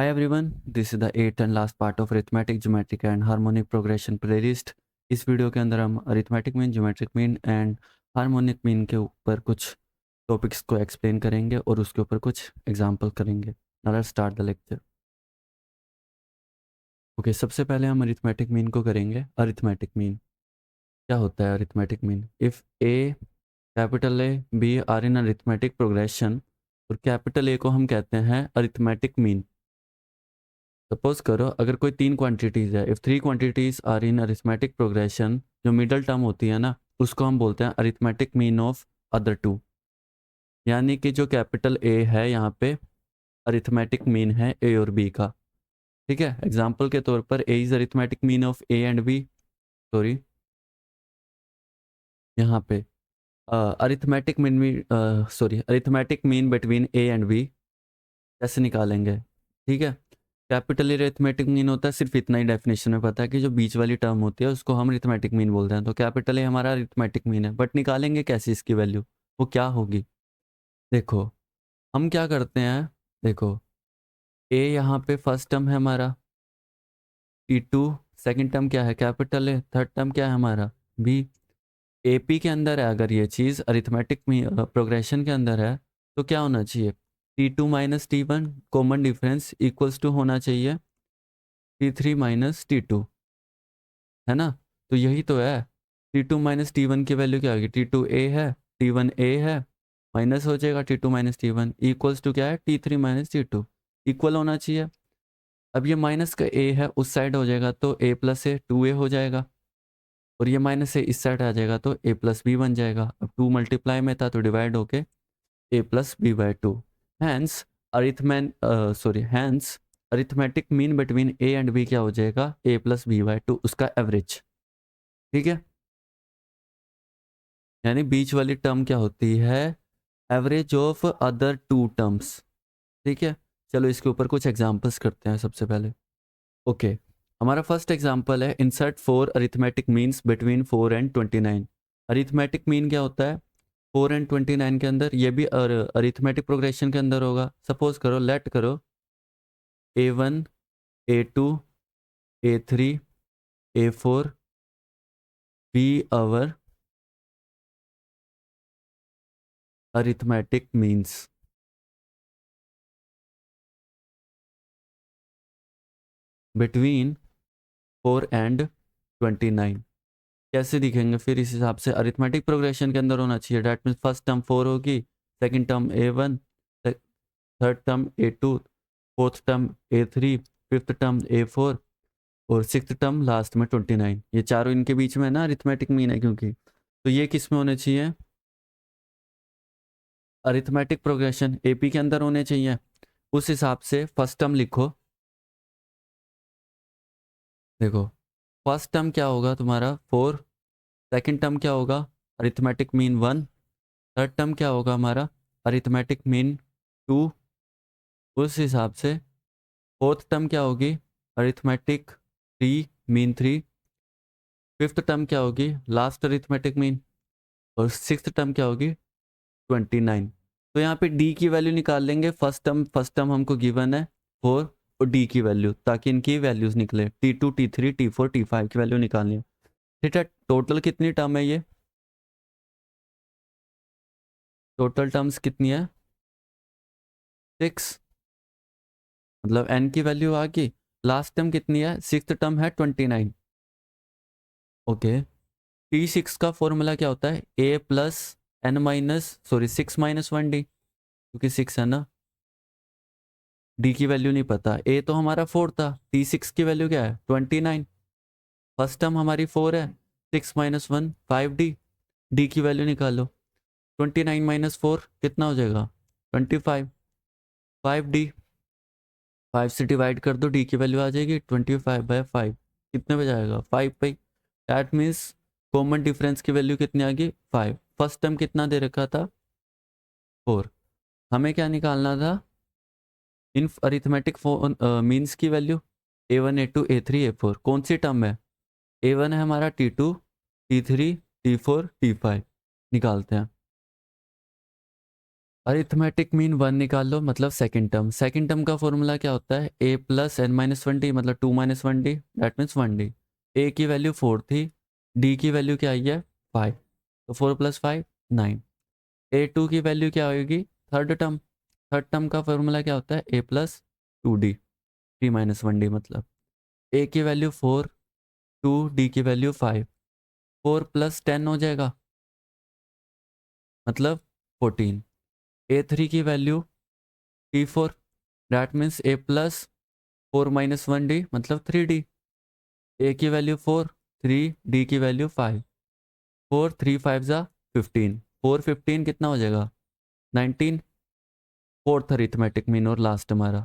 Hi everyone, this is the 8th and last part of arithmetic, geometric and harmonic progression playlist। इस video के अंदर हम arithmetic mean, geometric mean and harmonic mean के ऊपर कुछ topics को explain करेंगे और उसके ऊपर कुछ एग्जांपल करेंगे। Now let's start the lecture. Okay, सबसे पहले हम अरिथमेटिक मीन को करेंगे। अरिथमेटिक मीन क्या होता है? Arithmetic mean, if A capital A B are in arithmetic progression, और कैपिटल ए को हम कहते हैं अरिथमेटिक मीन। सपोज करो अगर कोई 3 क्वांटिटीज़ है, if 3 quantities are in arithmetic progression, जो मिडल टर्म होती है ना, उसको हम बोलते हैं arithmetic mean of other two. यानी कि जो कैपिटल ए है यहाँ पे अरिथमेटिक मीन है ए और बी का। ठीक है, एग्जाम्पल के तौर पर A is arithmetic mean of A and B. Sorry, यहाँ पे arithmetic mean arithmetic mean between A and B कैसे निकालेंगे? ठीक है, कैपिटल अरिथमेटिक मीन होता है, सिर्फ इतना ही डेफिनेशन में पता है कि जो बीच वाली टर्म होती है उसको हम अरिथमेटिक मीन बोलते हैं। तो कैपिटल ए हमारा अरिथमेटिक मीन है, बट निकालेंगे कैसे इसकी वैल्यू? वो क्या होगी? देखो, हम क्या करते हैं, देखो ए यहाँ पे फर्स्ट टर्म है हमारा T2, सेकंड टर्म क्या है? कैपिटल ए, थर्ड टर्म क्या है हमारा? बी। एपी के अंदर है अगर ये चीज़ अरिथमेटिक प्रोग्रेशन के अंदर है तो क्या होना चाहिए? T2 minus T1 common difference equals to होना चाहिए T3 माइनस T2, है ना? तो यही तो है। T2 माइनस T1 की वैल्यू क्या होगी? T2 A है, T1 A है, माइनस हो जाएगा T2 minus T1 equals to क्या है? T3 माइनस T2, इक्वल होना चाहिए। अब ये माइनस का A है उस साइड हो जाएगा तो A प्लस ए 2A हो जाएगा, और ये माइनस से इस साइड आ जाएगा तो A प्लस बी बन जाएगा। अब 2 मल्टीप्लाई में था तो डिवाइड होके A plus B by 2। Hence hence arithmetic mean between A and B क्या हो जाएगा? A प्लस बी बाई 2, उसका एवरेज। ठीक है, यानी बीच वाली टर्म क्या होती है? Average of other two terms. ठीक है, चलो इसके ऊपर कुछ एग्जांपल्स करते हैं सबसे पहले। ओके, हमारा फर्स्ट एग्जांपल है insert 4 arithmetic means between 4 and 29। Arithmetic mean क्या होता है? 4 एंड 29 के अंदर, ये भी अरिथमेटिक प्रोग्रेशन के अंदर होगा। सपोज करो, लेट करो A1, A2, A3, A4 be our arithmetic means. Between 4 and 29 कैसे दिखेंगे फिर? इस हिसाब से अरिथमेटिक प्रोग्रेशन के अंदर होना चाहिए। डैट मीन्स फर्स्ट टर्म 4 होगी, second term A1, third term A2, fourth term A3, fifth term A4 और सिक्स्थ टर्म लास्ट में 29। ये चारों इनके बीच में है ना, अरिथमेटिक मीन है क्योंकि। तो ये किस में होने चाहिए? अरिथमेटिक प्रोग्रेशन AP के अंदर होने चाहिए। उस हिसाब से फर्स्ट टर्म लिखो। देखो, फर्स्ट टर्म क्या होगा तुम्हारा? 4, सेकंड टर्म क्या होगा? अरिथमेटिक मीन 1, थर्ड टर्म क्या होगा हमारा? Arithmetic mean 2। उस हिसाब से फोर्थ टर्म क्या होगी? Arithmetic 3, mean 3। फिफ्थ टर्म क्या होगी? Last arithmetic mean. और सिक्स्थ टर्म क्या होगी? 29। तो यहाँ पे डी की वैल्यू निकाल लेंगे। फर्स्ट टर्म हमको गिवन है 4, और डी की वैल्यू, ताकि इनकी वैल्यूज निकले T2, T3, T4, T5 की वैल्यू निकालनी है। ठीक है, टोटल कितनी टर्म है ये? टोटल टर्म्स कितनी है? 6, मतलब n की वैल्यू आ गई। लास्ट टर्म कितनी है? सिक्स्थ टर्म है 29। ओके, T6 का फॉर्मूला क्या होता है? A plus N minus 6 minus 1D, क्योंकि 6 है ना। D की वैल्यू नहीं पता, A तो हमारा 4 था, T6 की वैल्यू क्या है? 29। फर्स्ट टर्म हमारी 4 है, 6 माइनस 1 5D। D की वैल्यू निकालो। 29 माइनस 4 कितना हो जाएगा? 25। 5D, 5 से डिवाइड कर दो, D की वैल्यू आ जाएगी 25/5। कितने पे जाएगा? 5 पे। दैट मीन्स कॉमन डिफरेंस की वैल्यू कितनी आ गई? 5। फर्स्ट टर्म कितना दे रखा था? 4। हमें क्या निकालना था? इन अरिथमेटिक मीन्स की value. A1, A2, A3, A4 कौन सी टर्म है? A1 है हमारा T2, T3, T4, T5 निकालते हैं। अरिथमेटिक मीन 1 निकाल लो, मतलब सेकंड टर्म। सेकंड टर्म का फॉर्मूला क्या होता है? a plus N minus one D, मतलब 2 minus one D, that means 1 D. a की वैल्यू 4 थी, d की वैल्यू क्या आई है? 5, तो 4 प्लस 5 9। a2 की वैल्यू क्या होगी? Third term. थर्ड टर्म का फॉर्मूला क्या होता है? a plus 2d, 3 minus one D, मतलब a की वैल्यू 4, 2, d की वैल्यू 5, 4 प्लस 10 हो जाएगा, मतलब 14। a3 की value t4, that means a plus 4 minus one D, मतलब 3d। a की वैल्यू 4, 3, d की वैल्यू 5, 4 3 5 ज़ा 15, 4 15 कितना हो जाएगा? 19। फोर्थ अरिथमेटिक मीन और लास्ट हमारा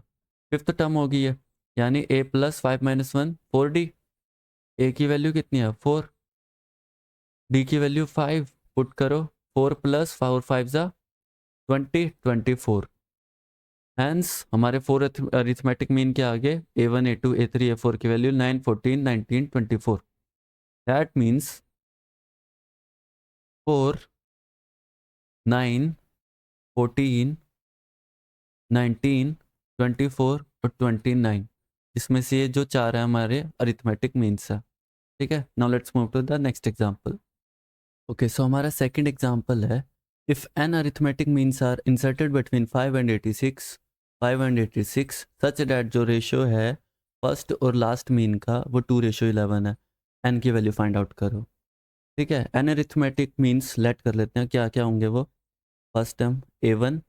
फिफ्थ टर्म होगी है, यानी a plus 5 minus one 4d। a की वैल्यू कितनी है? 4, d की वैल्यू 5, पुट करो, 4 प्लस 4 5 ज़ा 20, 24। हैंस हमारे फोर अरिथमेटिक मीन के आगे a1 a2 a3 a4 की वैल्यू 9 14 19 24। दैट मीन्स 4 9 14 19 24 और 29, इसमें से ये जो चार है हमारे अरिथमेटिक मीन्स है। ठीक है, now let's move to the next example. Okay, so हमारा सेकंड एग्जांपल है, if an arithmetic means are inserted between 5 and 86, 5 and 86 such that जो रेशियो है फर्स्ट और लास्ट मीन का वो 2:11 है, एन की वैल्यू फाइंड आउट करो। ठीक है, एन अरिथमेटिक मीन्स लेट कर लेते हैं, क्या क्या होंगे वो? First term a1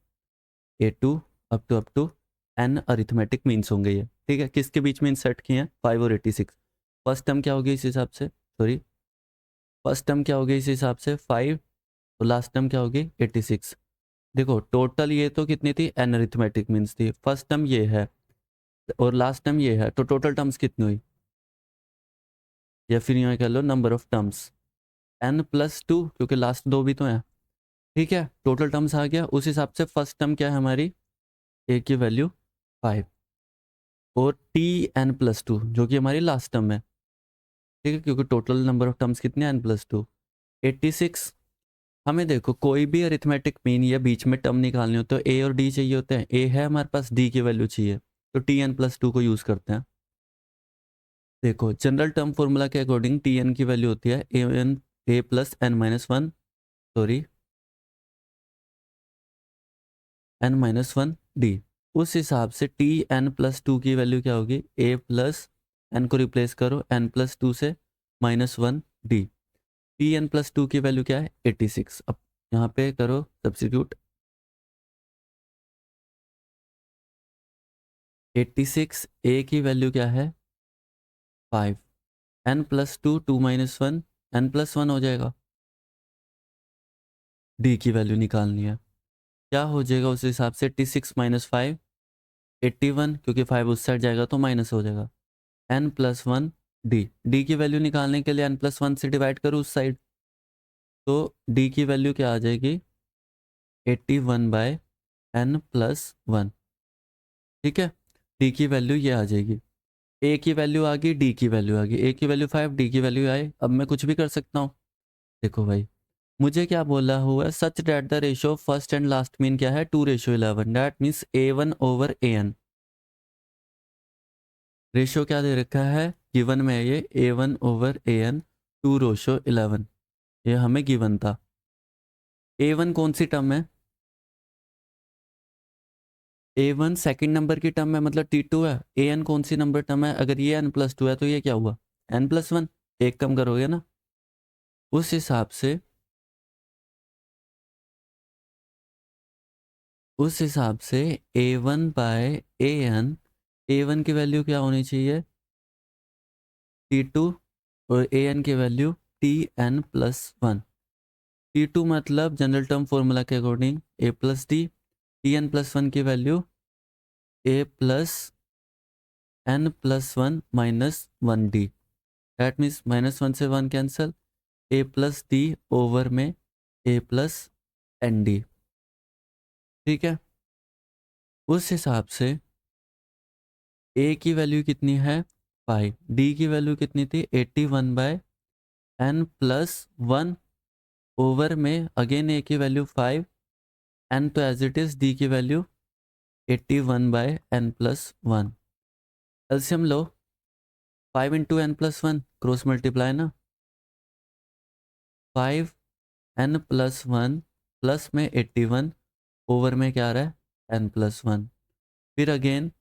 a2 up to N arithmetic means होंगे ये। ठीक है, किसके बीच में इंसर्ट किए हैं? 5 और 86। फर्स्ट टर्म क्या होगी इस हिसाब से? सॉरी, फर्स्ट टर्म क्या होगी इस हिसाब से? 5, और लास्ट टर्म क्या होगी? 86। देखो टोटल ये तो कितनी थी? एन अरिथमेटिक मीन्स थी। फर्स्ट टर्म ये है और लास्ट टर्म ये है, तो टोटल टर्म्स कितनी हुई? या फिर यूँ कह लो number of terms n plus 2, क्योंकि लास्ट दो भी तो हैं। ठीक है, टोटल टर्म्स आ गया। उस हिसाब से फर्स्ट टर्म क्या है हमारी? a की वैल्यू 5, और टी एन प्लस 2 जो कि हमारी लास्ट टर्म है। ठीक है, क्योंकि टोटल नंबर ऑफ टर्म्स कितने? n plus 2, 86। हमें देखो कोई भी अरिथमेटिक मीन या बीच में टर्म निकालनी हो तो a और d चाहिए होते हैं। a है हमारे पास, d की वैल्यू चाहिए, तो टी एन प्लस 2 को यूज़ करते हैं। देखो जनरल टर्म फॉर्मूला के अकॉर्डिंग टी एन की वैल्यू होती है a n a plus N minus one, sorry n minus one d. उस हिसाब से टी एन प्लस 2 की वैल्यू क्या होगी? ए प्लस एन को रिप्लेस करो एन प्लस 2 से, minus one D. T N plus 2 की वैल्यू क्या है? 86। अब यहाँ पे करो सब्स्टिट्यूट, 86, ए की वैल्यू क्या है? 5, N plus 2, 2 minus one, N plus one हो जाएगा। डी की वैल्यू निकालनी है, क्या हो जाएगा उस हिसाब से? 86 माइनस 5, 81, क्योंकि 5 उस साइड जाएगा तो माइनस हो जाएगा। N plus one D, D की वैल्यू निकालने के लिए एन प्लस वन से डिवाइड करो उस साइड, तो डी की वैल्यू क्या आ जाएगी? 81 बाय एन प्लस वन। ठीक है, डी की वैल्यू ये आ जाएगी। ए की वैल्यू आ गई, डी की वैल्यू आ गई। ए की वैल्यू 5, डी की वैल्यू आए। अब मैं कुछ भी कर सकता हूँ। देखो भाई, मुझे क्या बोला हुआ है? Such that the ratio first and last mean क्या है? 2:11, that means a1 over an। Ratio क्या दे रखा है गिवन में? ये a1 ओवर an 2:11, ये हमें गिवन था। a1 कौन सी टर्म है? a1 सेकंड नंबर की टर्म है, मतलब t2 है। an कौन सी नंबर टर्म है? अगर ये n प्लस 2 है तो ये क्या हुआ? n प्लस वन, एक कम करोगे ना। उस हिसाब से a1 बाय an, a1 की वैल्यू क्या होनी चाहिए? t2, और an की value tn plus one. t2 मतलब जनरल टर्म फॉर्मूला के according a plus d, tn plus one की value a plus n plus one minus one D. That means minus one से one cancel, a plus d over में a plus n d. ठीक है, उस हिसाब से a की value कितनी है? 5, d की वैल्यू कितनी थी? 81 by n plus one, over में अगेन a की वैल्यू 5, n तो एज इट इज़, d की वैल्यू 81/n+1। एलसीएम लो, 5 into N plus one, cross multiply ना, 5n+1 प्लस में 81 ओवर में क्या आ रहा है n+1। फिर अगेन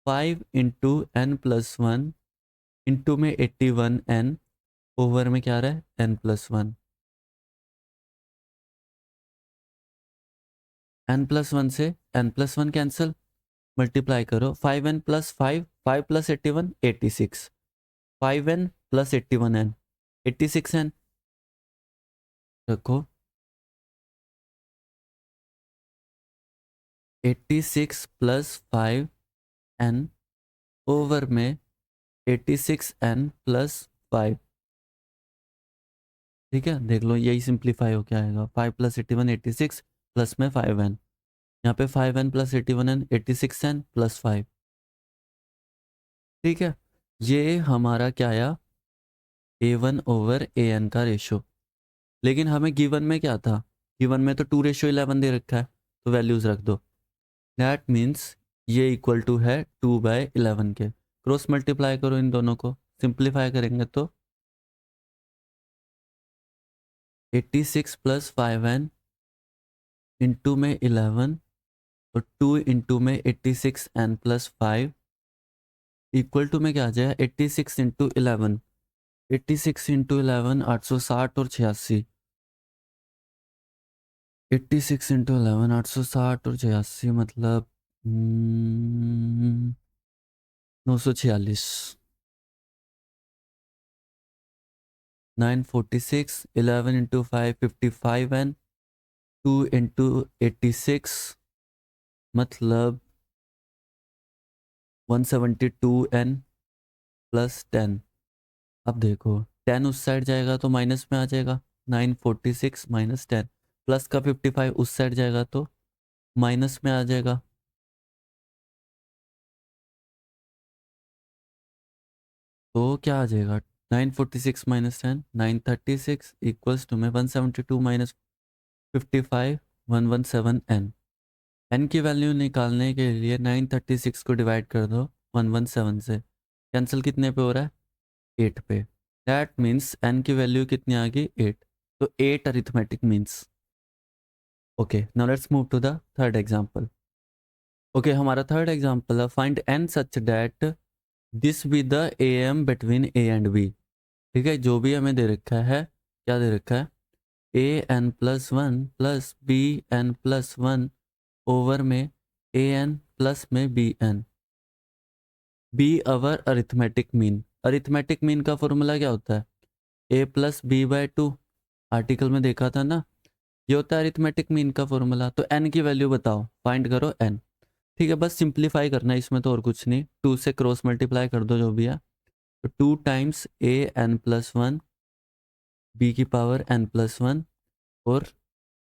5 इंटू n+1 इंटू में 81n ओवर में क्या आ रहा है n+1। n+1 से n+1 कैंसिल, मल्टीप्लाई करो, 5n+5, 5 + 81 86, 5n + 81n 86n रखो, 86 + 5n ओवर में 86n + 5। ठीक है, देख लो यही सिंप्लीफाई हो क्या आएगा, 5 + 81 86 प्लस में 5n, यहाँ पे 5n + 81n 86n + 5। ठीक है, ये हमारा क्या आया a1/an का रेशो। लेकिन हमें गिवन में क्या था, गिवन में तो 2:11 दे रखा है, तो वैल्यूज रख दो। दैट मीन्स ये इक्वल टू है 2/11 के। क्रॉस मल्टीप्लाई करो इन दोनों को, सिंप्लीफाई करेंगे तो 86 + 5n इंटू में 11 और 2 इंटू में 86n + 5 इक्वल टू में क्या आ जाएगा 86 इंटू 11, 86 इंटू 11 860 और 86, 86 इंटू 11 860 और 86 मतलब 946, 946, 11 इंटू 5 55n, 2 इंटू 86 मतलब 172n + 10। अब देखो 10 उस साइड जाएगा तो माइनस में आ जाएगा, 946 - 10 प्लस का 55 उस साइड जाएगा तो माइनस में आ जाएगा। तो क्या आ जाएगा 946 - 10 936 इक्वल्स टू में 172 - 55 117n। n की वैल्यू निकालने के लिए 936 को डिवाइड कर दो 117 से, कैंसिल कितने पे हो रहा है 8 पे। दैट मीन्स n की वैल्यू कितनी आ गई 8। तो 8 arithmetic means. Okay, now let's move to the third example. Okay, हमारा थर्ड एग्जांपल है find n such that this be the am between a and b। ठीक है, जो भी हमें दे रखा है, क्या दे रखा है an+1 प्लस bn+1 ओवर में an प्लस में bn, be our arithmetic mean. Arithmetic mean का फॉर्मूला क्या होता है a+b/2, आर्टिकल में देखा था ना, ये होता है अरिथमेटिक मीन का फॉर्मूला। तो n की वैल्यू बताओ, फाइंड करो n। ठीक है, बस सिंप्लीफाई करना है इसमें, तो और कुछ नहीं, 2 से क्रॉस मल्टीप्लाई कर दो जो भी है। तो 2 टाइम्स an+1 b की पावर n+1 और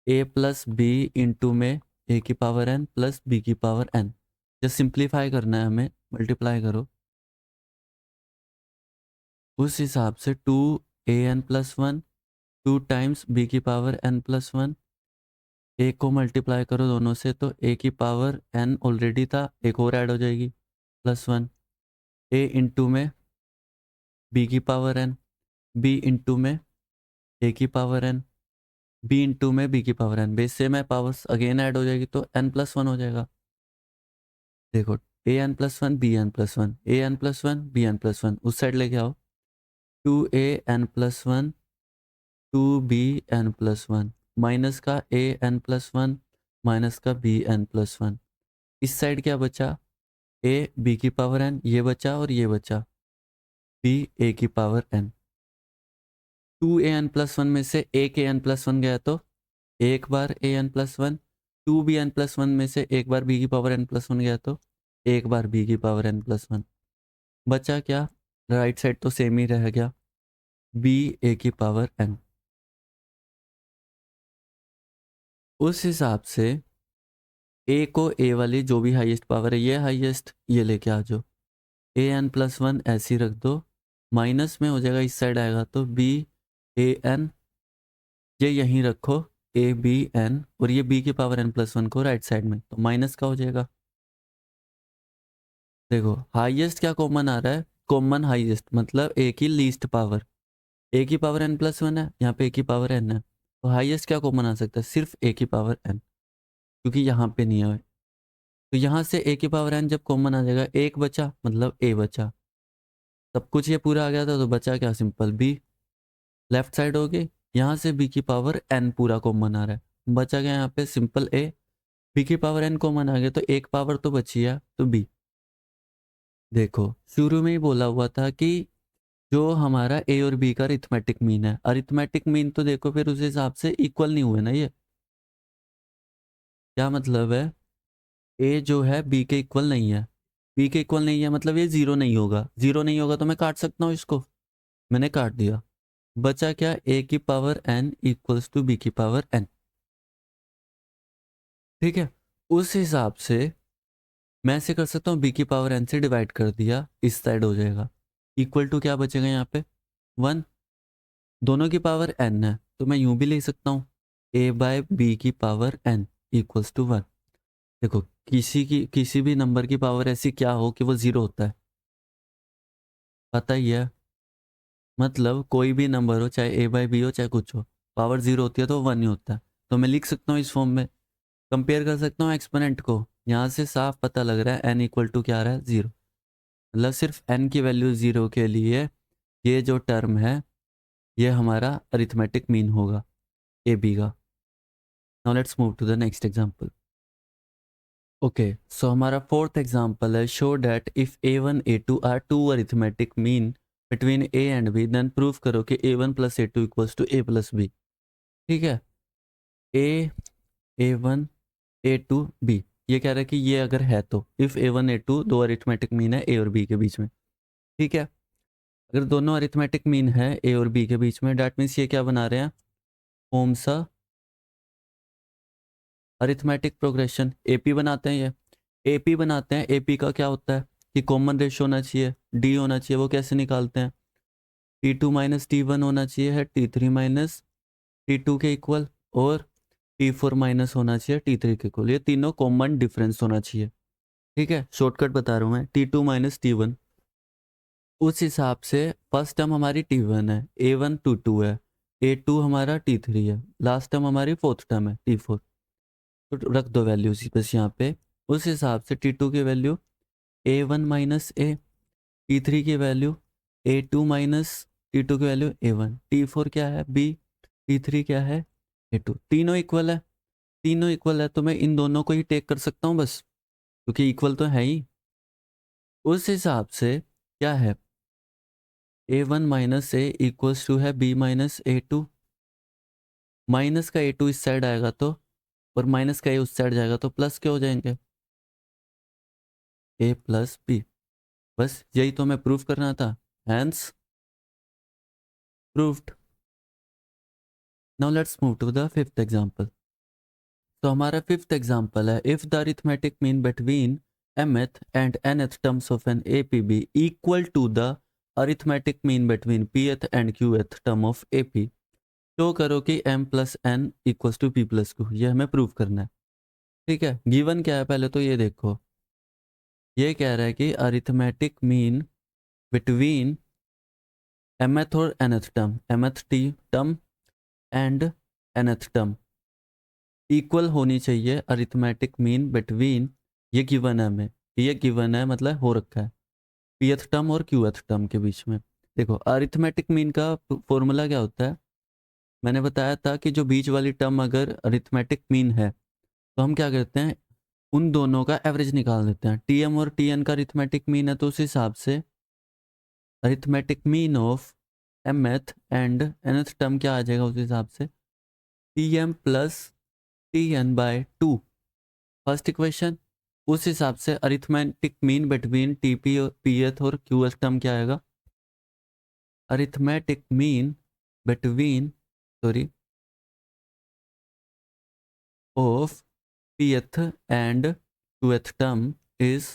a + b इंटू में a की पावर n प्लस b की पावर n। जस्ट सिंप्लीफाई करना है हमें, मल्टीप्लाई करो। उस हिसाब से 2an+1 2 टाइम्स b की पावर n+1, a को मल्टीप्लाई करो दोनों से, तो a की पावर n ऑलरेडी था, एक और ऐड हो जाएगी +1, a इंटू में b की पावर n, b इंटू में a की पावर n, b इंटू में b की पावर n, बेस से में पावर्स अगेन ऐड हो जाएगी तो n+1 हो जाएगा। देखो an+1 bn+1 an+1 bn+1 उस साइड लेके आओ, 2an+1 2bn+1 माइनस का an+1 माइनस का bn+1। इस साइड क्या बचा a b की पावर n, ये बचा और ये बचा b a की पावर n। 2an+1 में से एक an+1 गया तो एक बार an+1, 2bn+1 में से एक बार b की पावर n+1 गया तो एक बार b की पावर n+1। बचा क्या, राइट साइड तो सेम ही रह गया, b a की पावर n। उस हिसाब से a को a वाली जो भी हाईएस्ट पावर है, ये हाईएस्ट, ये लेके आ जाओ, an+1 ऐसे ही रख दो, माइनस में हो जाएगा इस साइड आएगा तो b a n, ये यहीं रखो, ए बी एन और ये बी की पावर एन प्लस वन को राइट साइड में, तो माइनस का हो जाएगा। देखो हाईएस्ट क्या कॉमन आ रहा है, कॉमन हाईएस्ट मतलब ए की लीस्ट पावर, ए की पावर एन प्लस वन है, यहाँ पे ए की पावर एन है, तो हाईएस्ट क्या कॉमन आ सकता है, सिर्फ ए की पावर एन, क्योंकि यहाँ पे नहीं है। तो यहाँ से ए की पावर एन जब कॉमन आ जाएगा, एक बचा मतलब ए बचा, सब कुछ ये पूरा आ गया था, तो बचा क्या, सिंपल बी लेफ्ट साइड हो गई। यहाँ से बी की पावर एन पूरा कॉमन आ रहा है, बचा गया यहाँ पे सिंपल ए, बी की पावर एन कॉमन आ गया, तो एक पावर तो बची है, तो बी। देखो शुरू में ही बोला हुआ था कि जो हमारा ए और बी का अरिथमेटिक मीन है, अरिथमेटिक मीन तो देखो फिर उस हिसाब से इक्वल नहीं हुए ना, ये क्या मतलब है, ए जो है बी के इक्वल नहीं है, बी के इक्वल नहीं है मतलब ये जीरो नहीं होगा, जीरो नहीं होगा तो मैं काट सकता हूँ इसको, मैंने काट दिया, बचा क्या, ए की power n equals to b की पावर एन। ठीक है, उस हिसाब से मैं ऐसे कर सकता हूँ, बी की पावर एन से डिवाइड कर दिया, इस साइड हो जाएगा, इक्वल टू क्या बचेगा यहाँ पे, वन, दोनों की पावर एन है, तो मैं यूं भी लिख सकता हूँ, ए बाय बी की power n equals to one. देखो किसी भी नंबर की पावर ऐसी क्या हो कि वो जीरो होता है, पता ही है, मतलब कोई भी नंबर हो, चाहे ए बाय बी हो चाहे कुछ हो, पावर जीरो होती है तो वन ही होता है, तो मैं लिख सकता हूँ इस फॉर्म में, कंपेयर कर सकता हूँ एक्सपोनेंट को, यहाँ से साफ पता लग रहा है एन इक्वल टू क्या आ रहा है, जीरो, मतलब सिर्फ एन की वैल्यू जीरो के लिए ये जो टर्म है ये हमारा अरिथमेटिक मीन होगा ए बी का। Now let's move to the next example. Okay, so हमारा फोर्थ एग्जांपल है, show that if a one a two are two arithmetic mean between A and b, then prove करो कि a one plus a two equals to a plus b. ठीक है, a, a one, a two, b, ये कह रहा है कि ये अगर है तो if a one a to दो अरिथमेटिक मीन है ए और बी के बीच में। ठीक है, अगर दोनों अरिथमेटिक मीन है ए और बी के बीच में, डैट मीन्स ये क्या बना रहे हैं, कौन सा अरिथमेटिक प्रोग्रेशन, एपी बनाते हैं, ये एपी बनाते हैं। एपी का क्या होता है कि कॉमन रेशियो होना चाहिए, डी होना चाहिए, वो कैसे निकालते हैं, t two minus t one होना चाहिए है t three minus t two के इक्वल, और टी फोर माइनस होना चाहिए टी थ्री के इक्वल, ये तीनों कॉमन डिफरेंस होना चाहिए। ठीक है, शॉर्टकट बता रहा हूँ मैं, t two minus t one, उस हिसाब से फर्स्ट टर्म हमारी टी वन है, ए वन टू टू है, ए टू हमारा टी थ्री है, लास्ट टर्म हमारी फोर्थ टर्म है टी फोर, तो रख दो वैल्यूज बस यहाँ पे। उस हिसाब से टी टू की value a one minus a, t three की value a two minus t two की value a one, t four क्या है बी, टी थ्री क्या है ए टू, तीनों इक्वल है, तीनों इक्वल है तो मैं इन दोनों को ही टेक कर सकता हूँ बस, क्योंकि इक्वल तो है ही। उस हिसाब से क्या है, a one minus a equals to है b minus a two, minus का ए टू इस साइड आएगा तो, और माइनस का ए उस साइड जाएगा तो प्लस के हो जाएंगे, ए प्लस बी, बस यही तो मैं प्रूफ करना था, hence proved. Now let's move to the fifth example. तो हमारा फिफ्थ एग्जांपल है, if the arithmetic mean between mth and nth terms of an APB equal to the arithmetic mean between pth and qth term of AP, show करो कि m plus n equals to p plus q, यह हमें prove करना है। ठीक है, given क्या है पहले तो ये देखो, ये कह रहा है कि अरिथमेटिक मीन बिटवीन mth और nth term, mth t term and nth term equal होनी चाहिए, अरिथमेटिक मीन बिटवीन, ये गिवन है हमें, ये गिवन है मतलब हो रखा है, पीएथ टर्म और क्यूएथ टर्म के बीच में। देखो अरिथमेटिक मीन का फॉर्मूला क्या होता है, मैंने बताया था कि जो बीच वाली टर्म अगर अरिथमेटिक मीन है तो हम क्या करते हैं, उन दोनों का एवरेज निकाल देते हैं, टीएम और टीएन का अरिथमेटिक मीन है, तो उस हिसाब से arithmetic mean of mth and nth term क्या आ जाएगा, उस हिसाब से TM plus TN by two, first equation. उस हिसाब से अरिथमेटिक मीन बिटवीन टीपी और पीएथ और क्यूएथ टर्म क्या आएगा, arithmetic mean between sorry of pth and qth term is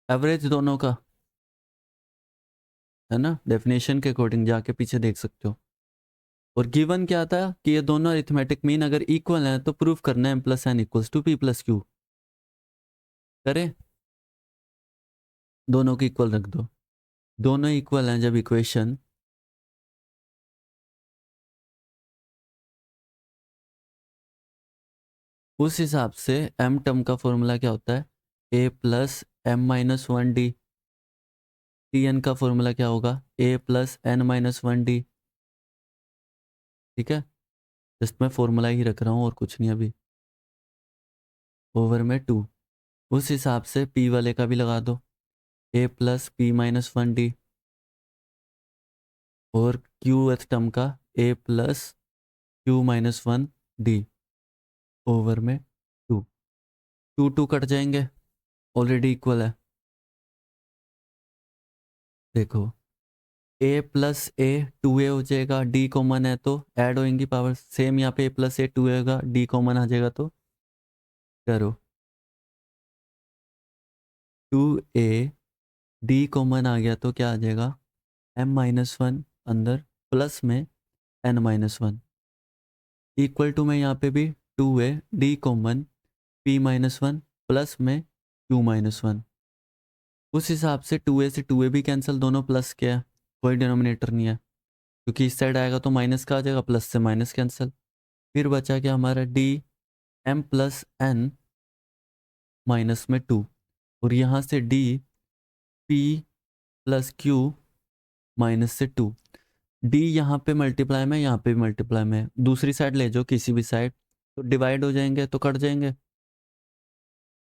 average दोनों का, है ना, डेफिनेशन के अकॉर्डिंग जाके पीछे देख सकते हो। और गिवन क्या था कि ये दोनों अरिथमेटिक मीन अगर इक्वल हैं तो प्रूफ करना है m plus n equals to p plus q. करें, दोनों को इक्वल रख दो, दोनों इक्वल हैं जब इक्वेशन, उस हिसाब से m टर्म का फॉर्मूला क्या होता है, a plus m minus one D. T n का फॉर्मूला क्या होगा, a plus N minus one d. ठीक है, जस्ट मैं फॉर्मूला ही रख रहा हूँ और कुछ नहीं अभी, ओवर में 2। उस हिसाब से p वाले का भी लगा दो, a plus P minus one D, और क्यू एथ टर्म का a plus q minus one D, over में 2। 2 कट जाएंगे, ऑलरेडी इक्वल है। देखो a प्लस ए 2a हो जाएगा, d कॉमन है तो ऐड होएंगी पावर, सेम यहाँ पे a प्लस ए 2a होगा, d कॉमन आ जाएगा तो करो 2a, d कॉमन आ गया तो क्या आ जाएगा, m माइनस वन अंदर प्लस में n minus one, equal to में यहाँ पे भी 2a, d common p minus one plus में q माइनस वन। उस हिसाब से 2a से 2a भी कैंसिल, दोनों प्लस के है, कोई डिनोमिनेटर नहीं है, क्योंकि इस साइड आएगा तो माइनस का आ जाएगा, प्लस से माइनस कैंसिल। फिर बचा क्या हमारा, d m plus n minus में 2, और यहाँ से d p plus q minus से 2। d यहाँ पे मल्टीप्लाई में, यहाँ पे भी मल्टीप्लाई में, दूसरी साइड ले जाओ किसी भी साइड तो डिवाइड हो जाएंगे तो कट जाएंगे।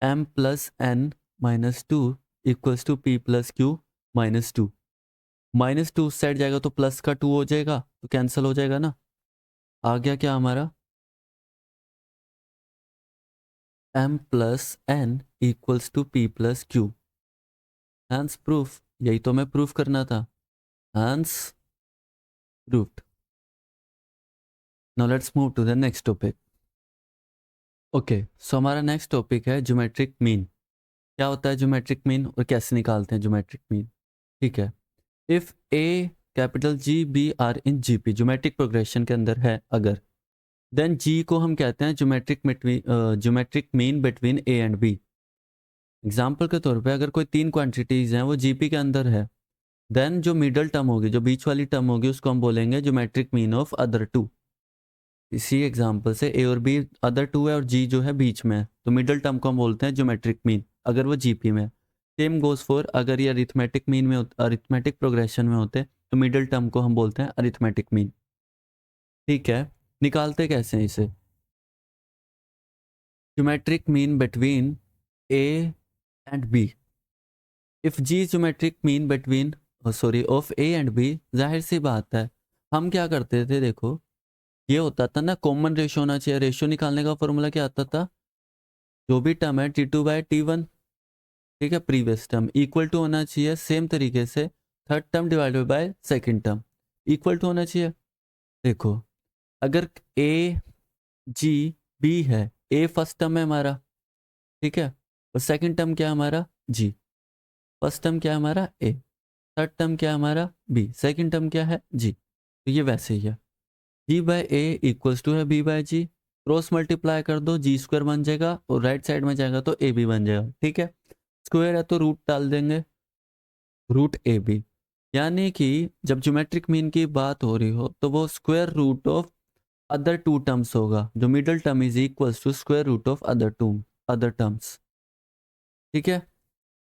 m plus n minus two equals to p plus q minus two. Minus two उस साइड जाएगा तो प्लस का 2 हो जाएगा तो कैंसिल हो जाएगा ना। आ गया क्या हमारा, m plus n equals to p plus q. Hence proof, यही तो मैं प्रूफ करना था, hence proved. Now let's move to the next topic. Okay, so हमारा नेक्स्ट टॉपिक है ज्योमेट्रिक मीन। क्या होता है ज्योमेट्रिक मीन और कैसे निकालते हैं ज्योमेट्रिक मीन। ठीक है, if A capital G b are in GP, geometric progression के अंदर है अगर, देन जी को हम कहते हैं geometric mean between A and b. Example के तौर पे अगर कोई 3 क्वांटिटीज हैं वो जीपी के अंदर है, देन जो मिडल टर्म होगी, जो बीच वाली टर्म होगी, उसको हम बोलेंगे geometric mean of other two. इसी एग्जाम्पल से ए और बी अदर टू है और जी जो है बीच में है, तो मिडल टर्म को हम बोलते हैं ज्योमेट्रिक मीन अगर वो जीपी में है। सेम गोज फॉर अगर ये अरिथमेटिक मीन में, अरिथमेटिक प्रोग्रेशन में होते तो मिडल टर्म को हम बोलते हैं अरिथमेटिक मीन। ठीक है, निकालते कैसे हैं इसे, geometric mean between A and b. If G geometric mean between sorry of A and b, जाहिर सी बात है हम क्या करते थे, देखो ये होता था ना, कॉमन रेशियो होना चाहिए। रेशियो निकालने का फॉर्मूला क्या आता था, जो भी टर्म है T two by T one, ठीक है, प्रीवियस टर्म इक्वल टू होना चाहिए सेम तरीके से third term divided by second term, equal to होना चाहिए। देखो अगर ए जी बी है, ए फर्स्ट टर्म है हमारा, ठीक है, और सेकंड टर्म क्या है हमारा जी, फर्स्ट टर्म क्या है हमारा ए, थर्ड टर्म क्या है हमारा बी, सेकंड टर्म क्या है जी, तो ये वैसे ही है। जी बाय ए इक्वल्स टू है बी बाय जी, क्रॉस मल्टीप्लाई कर दो, जी स्क्वायर बन जाएगा और राइट साइड में जाएगा तो ए बी बन जाएगा। ठीक है, स्क्वायर है तो रूट डाल देंगे, रूट ए बी, यानी कि जब ज्योमेट्रिक मीन की बात हो रही हो तो वो square root of other two terms होगा, जो middle term is equals to square root of other terms. ठीक है,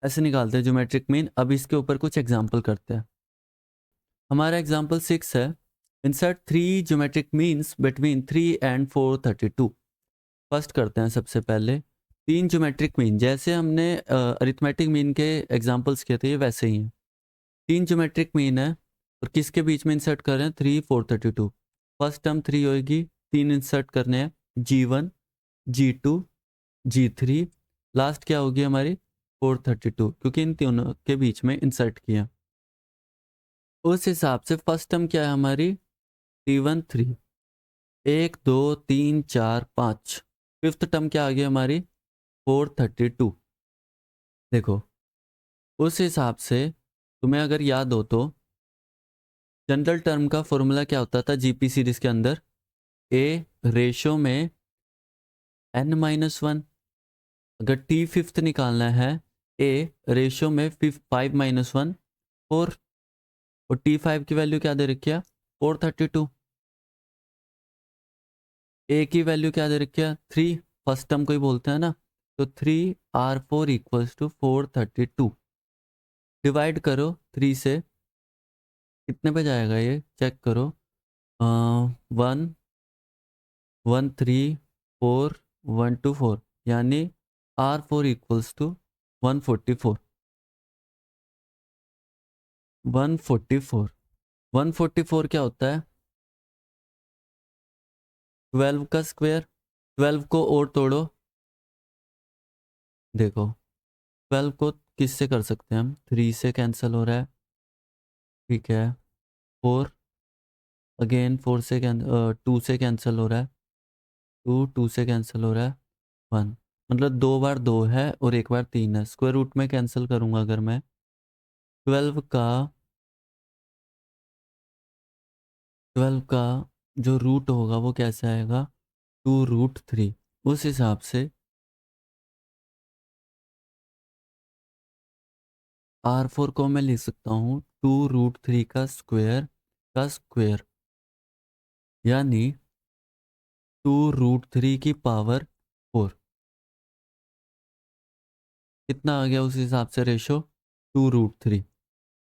ऐसे निकालते हैं ज्योमेट्रिक मीन। अब इसके ऊपर कुछ एग्जाम्पल करते हैं। हमारा एग्जाम्पल 6 है, insert 3 geometric means between 3 and 432। First करते हैं सबसे पहले 3 ज्योमेट्रिक मीन, जैसे हमने अरिथमेटिक मीन के एग्जाम्पल्स किए थे ये वैसे ही हैं। 3 ज्योमेट्रिक मीन है और किसके बीच में इंसर्ट कर रहे हैं, 3 432। फर्स्ट टर्म 3 होएगी, 3 इंसर्ट करने हैं, G1 G2 G3, लास्ट क्या होगी हमारी 432, क्योंकि इन तीनों के बीच में इंसर्ट किया। उस हिसाब से फर्स्ट टर्म क्या है हमारी T1 3, 1 2 3 4 5। फिफ्थ टर्म क्या आ गई हमारी 432। देखो उस हिसाब से तुम्हें अगर याद हो तो जनरल टर्म का फॉर्मूला क्या होता था जीपी सीरीज के अंदर? ए रेशो में n-1। अगर टी फिफ्थ निकालना है, ए रेशो में 5-1 4। और T5 की वैल्यू क्या दे रखी है? 432। ए की वैल्यू क्या दे रखी है? 3। फर्स्ट टर्म को ही बोलते हैं ना, तो 3R4 इक्वल्स टू 432। डिवाइड करो 3 से, कितने पे जाएगा ये चेक करो। 1 1 3 4 1 2 4, यानी R4 इक्वल्स टू 144। 144 144 क्या होता है? 12 का स्क्वायर। 12 को और तोड़ो, देखो 12 को किससे कर सकते हैं हम? 3 से कैंसिल हो रहा है, ठीक है। 4 अगेन 4 से 2 से कैंसिल हो रहा है, 2 से कैंसिल हो रहा है, 1। मतलब 2 बार 2 है और 1 बार 3 है। स्क्वायर रूट में कैंसिल करूंगा अगर मैं, 12 का जो रूट होगा वो कैसे आएगा? 2√3। उस हिसाब से R4 को मैं लिख सकता हूँ 2√3 का स्क्वायर, यानी 2√3 की पावर 4। कितना आ गया उस हिसाब से रेशो? 2√3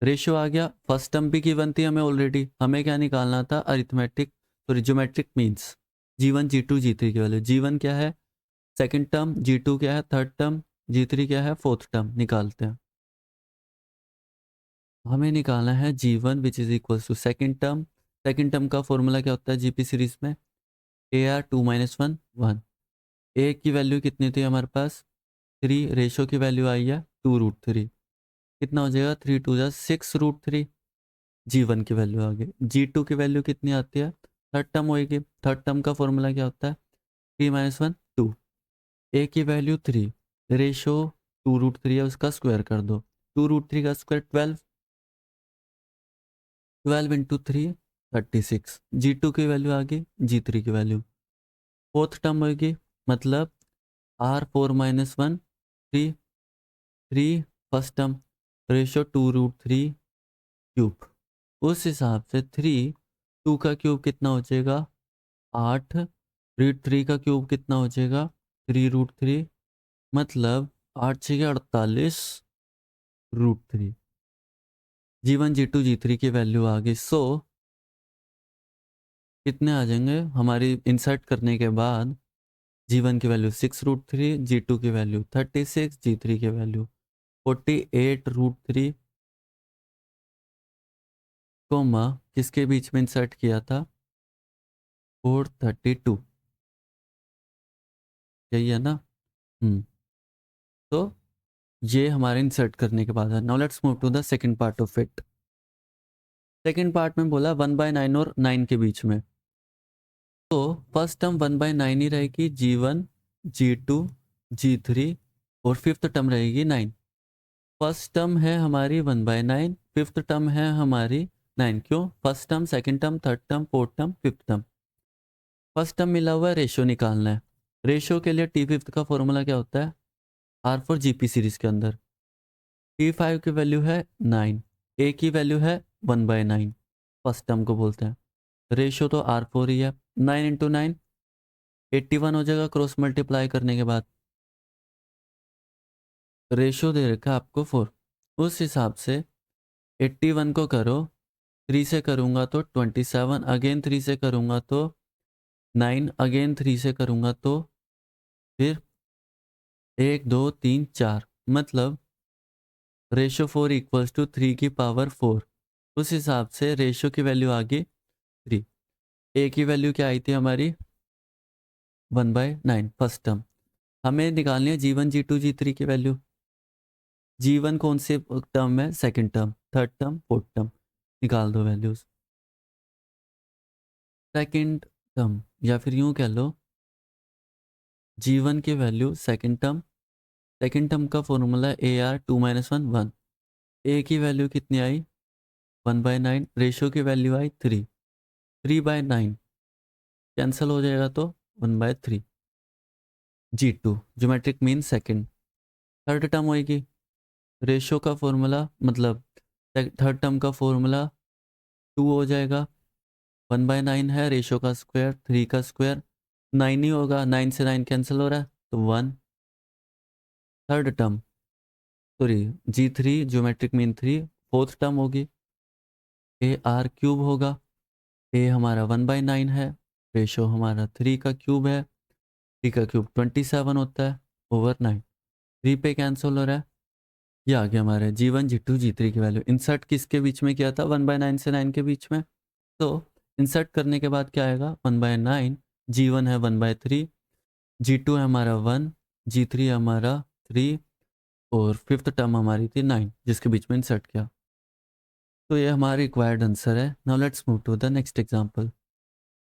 रेशो आ गया। फर्स्ट टर्म भी गिवन थी हमें ऑलरेडी, हमें क्या निकालना था? Arithmetic sorry geometric means. G1 G2 G3 की वैल्यू। G1 क्या है? Second term. G2 क्या है? Third term. G3 क्या है? Fourth term. निकालते हैं। हमें निकालना है G1 which is equal to second term. Second term का फॉर्मूला क्या होता है जीपी सीरीज में? AR2-1 1। ए की वैल्यू कितनी थी हमारे पास? 3। रेशो की वैल्यू आई है 2√3। कितना हो जाएगा? 3 2 6√3। G1 की वैल्यू आ गई। G2 की वैल्यू कितनी आती है? थर्ड टर्म होएगी। थर्ड टर्म का फॉर्मूला क्या होता है? 3-1 2। ए की वैल्यू 3, रेशो 2√3 है, उसका स्क्वायर कर दो। 2√3 का स्क्वायर 12। 12 इंटू 3 36। G2 की वैल्यू आ गई, G3 की वैल्यू। फोर्थ टर्म होगी, मतलब R4-1 3 3 first term, ratio 2√3 cube. उस हिसाब से 2 का क्यूब कितना हो जाएगा? 8। 3 का क्यूब कितना हो जाएगा? 3√3, मतलब 8×6 = 48√3। G1 G2 G3 की वैल्यू आ गई। सो कितने आ जाएंगे हमारी इंसर्ट करने के बाद? G1 की वैल्यू 6√3, G2 की वैल्यू 36, G3 की वैल्यू 48√3, कोमा किसके बीच में इंसर्ट किया था? 432। यही है ना? तो ये हमारे इंसर्ट करने के बाद है। Now let's move to the second part of it. Second part में बोला 1/9 और 9 के बीच में, तो फर्स्ट टर्म 1/9 ही रहेगी। G1 G2 G3 और फिफ्थ टर्म रहेगी 9। फर्स्ट टर्म है हमारी 1/9, फिफ्थ टर्म है हमारी 9। क्यों? First term, second term, third term, fourth term, fifth term. First term मिला हुआ है, रेशो निकालना है। रेशो के लिए टी फिफ्थ का फॉर्मूला क्या होता है? R4 जीपी सीरीज के अंदर T5 की वैल्यू है 9, ए की वैल्यू है 1/9, फर्स्ट टर्म को बोलते हैं। रेशो तो R4 ही है। 9 इंटू 9 81 हो जाएगा क्रॉस मल्टीप्लाई करने के बाद। रेशो दे रखा है आपको 4। उस हिसाब से 81 को करो, 3 से करूँगा तो 27, अगेन 3 से करूँगा तो 9, अगेन 3 से करूँगा तो फिर 1 2 3 4, मतलब रेशो 4 इक्वल्स टू 3 की पावर 4। उस हिसाब से रेशो की वैल्यू आ गई 3। ए की वैल्यू क्या आई थी हमारी? 1/9 फर्स्ट टर्म। हमें निकालनी है G1 G2 G3 की वैल्यू। G1 कौन से टर्म है? Second term, third term, fourth term. निकाल दो वैल्यूज। सेकंड टर्म, या फिर यूं कह लो G1 की value second term. Second term का फॉर्मूला AR2-1 1। ए की वैल्यू कितनी आई? 1/9, रेशियो की वैल्यू आई 3, 3/9 कैंसिल हो जाएगा तो 1/3। G2 geometric mean second, third term होएगी, रेशियो का फॉर्मूला मतलब थर्ड टर्म का फॉर्मूला 2 हो जाएगा, 1/9 है, रेशियो का स्क्वायर 3 का स्क्वायर 9 ही होगा, 9 से 9 कैंसिल हो रहा है तो 1। Third term sorry G3 geometric mean 3, fourth term होगी AR³ होगा, A हमारा 1/9 है, रेशियो हमारा 3 का क्यूब है, 3 का क्यूब 27 होता है ओवर 9, 3 पे कैंसिल हो रहा है। ये आ गया हमारे G1 G2 G3 की वैल्यू। इंसर्ट किसके बीच में किया था? 1/9 से 9 के बीच में। तो इंसर्ट करने के बाद क्या आएगा? 1/9, G1 है 1/3, G2 है हमारा 1, G3 है हमारा 3 और फिफ्थ टर्म हमारी थी 9 जिसके बीच में इंसर्ट किया। तो ये हमारा रिक्वायर्ड आंसर है। Now let's move to the next example.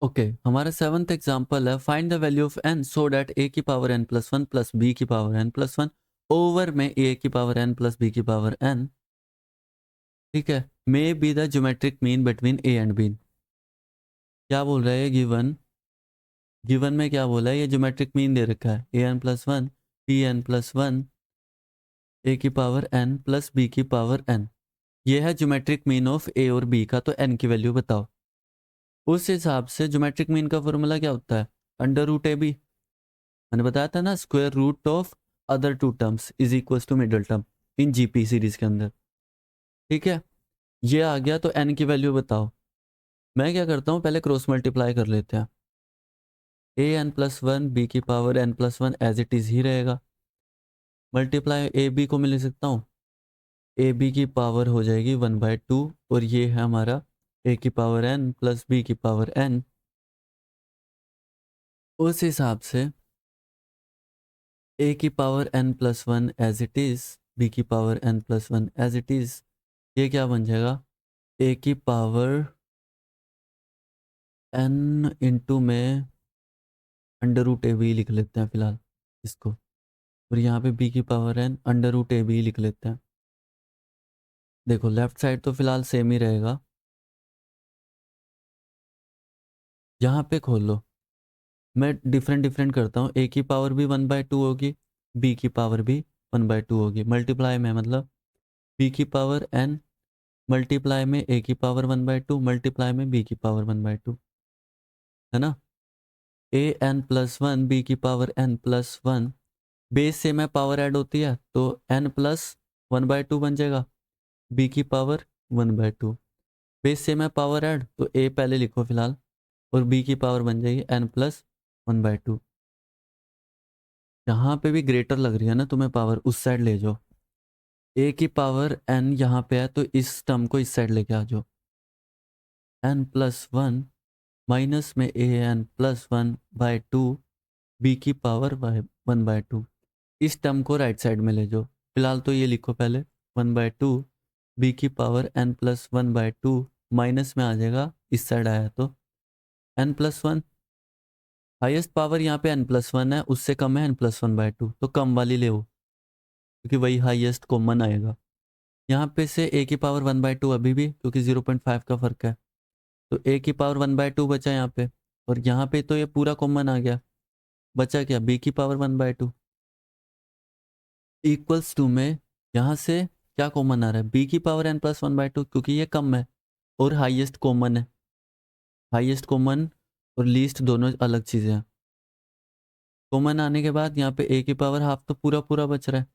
Okay, हमारा सेवंथ एग्जांपल है find the value of n so that a की power n plus 1 plus b की पावर n प्लस 1 ओवर में a की पावर n प्लस b की power n, ठीक है, may be the geometric mean between a and b। क्या बोल रहा है गिवन? गिवन में क्या बोला है? ये ज्योमेट्रिक मीन दे रखा है a n plus 1 b n plus 1 a की पावर n प्लस b की पावर n। ये है ज्योमेट्रिक मीन ऑफ a और b का, तो n की वैल्यू बताओ। उस हिसाब से ज्योमेट्रिक मीन का फॉर्मूला क्या होता है? अंडर रूट ए बी। मैंने बताया था ना, square root of other two terms is equal to middle term in GP series के अंदर, ठीक है। ये आ गया तो n की वैल्यू बताओ। मैं क्या करता हूँ, पहले क्रॉस मल्टीप्लाई कर लेते हैं। ए एन प्लस 1 बी की power n plus 1 as it is ही रहेगा, मल्टीप्लाई ए बी को मैं ले सकता हूँ, ए बी की पावर हो जाएगी 1/2 और ये है हमारा a की पावर n प्लस b की पावर n। उस हिसाब से a की power n plus 1 as it is, b की power n plus 1 as it is, ये क्या बन जाएगा? a की पावर n इंटू में अंडर रूट ए बी लिख लेते हैं फिलहाल इसको, और यहाँ पे b की power n under root A B लिख लेते हैं। देखो लेफ्ट साइड तो फिलहाल सेम ही रहेगा, यहाँ पे खोल लो। मैं डिफरेंट डिफरेंट करता हूँ, a की पावर भी 1/2 होगी, b की पावर भी 1/2 होगी, मल्टीप्लाई में मतलब b की पावर n मल्टीप्लाई में a की पावर 1/2 मल्टीप्लाई में b की पावर 1/2, है ना। a n प्लस 1 b की पावर n प्लस 1, बेस से में पावर ऐड होती है तो n प्लस 1/2 बन जाएगा, b की पावर 1/2, बेस से में पावर ऐड तो a पहले लिखो फिलहाल और b की पावर बन जाएगी n प्लस 1/2। यहाँ पे भी ग्रेटर लग रही है ना तुम्हें पावर, उस साइड ले जाओ। a की पावर n यहाँ पे है तो इस टर्म को इस साइड लेके आ जाओ, n प्लस 1 माइनस में a n प्लस 1/2 b की पावर 1/2, इस टर्म को राइट साइड में ले जाओ। फिलहाल तो ये लिखो पहले 1/2 b की पावर n प्लस 1/2 माइनस में आ जाएगा, इस साइड आया तो n प्लस 1, हाइएस्ट पावर यहाँ पे n प्लस 1 है, उससे कम है n प्लस 1/2 तो कम वाली ले, क्योंकि वही हाईएस्ट कॉमन आएगा। यहाँ पे से a की पावर 1/2 अभी भी, क्योंकि 0.5 का फर्क है, तो a की पावर 1/2 बचा यहाँ पे, और यहाँ पे तो ये पूरा कॉमन आ गया, बचा क्या? b की पावर 1/2 इक्वल्स टू में यहाँ से क्या कॉमन आ रहा है? b की पावर n प्लस 1/2, क्योंकि ये कम है और हाईएस्ट कॉमन है। हाईएस्ट कॉमन और लीस्ट दोनों अलग चीज़ें हैं। कॉमन आने के बाद यहाँ पे a की पावर हाफ तो पूरा पूरा बच रहा है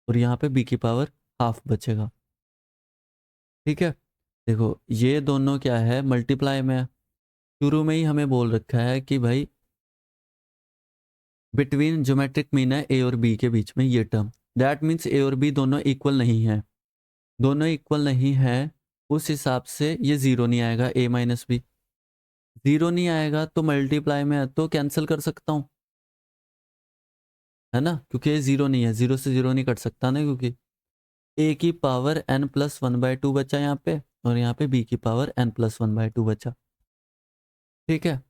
और यहाँ पे b की पावर हाफ बचेगा, ठीक है। देखो ये दोनों क्या है? मल्टीप्लाई में है। शुरू में ही हमें बोल रखा है कि भाई बिटवीन ज्योमेट्रिक मीन है ए और बी के बीच में ये टर्म, दैट मीन्स ए और बी दोनों इक्वल नहीं है, दोनों इक्वल नहीं है, उस हिसाब से ये जीरो नहीं आएगा, ए माइनस बी जीरो नहीं आएगा तो मल्टीप्लाई में है तो कैंसिल कर सकता हूँ, है ना, क्योंकि ये जीरो नहीं है, जीरो से जीरो नहीं कट सकता ना, क्योंकि ए की पावर n प्लस 1/2 बचा यहाँ पे और यहाँ पे बी की पावर n प्लस 1/2 बचा, ठीक है।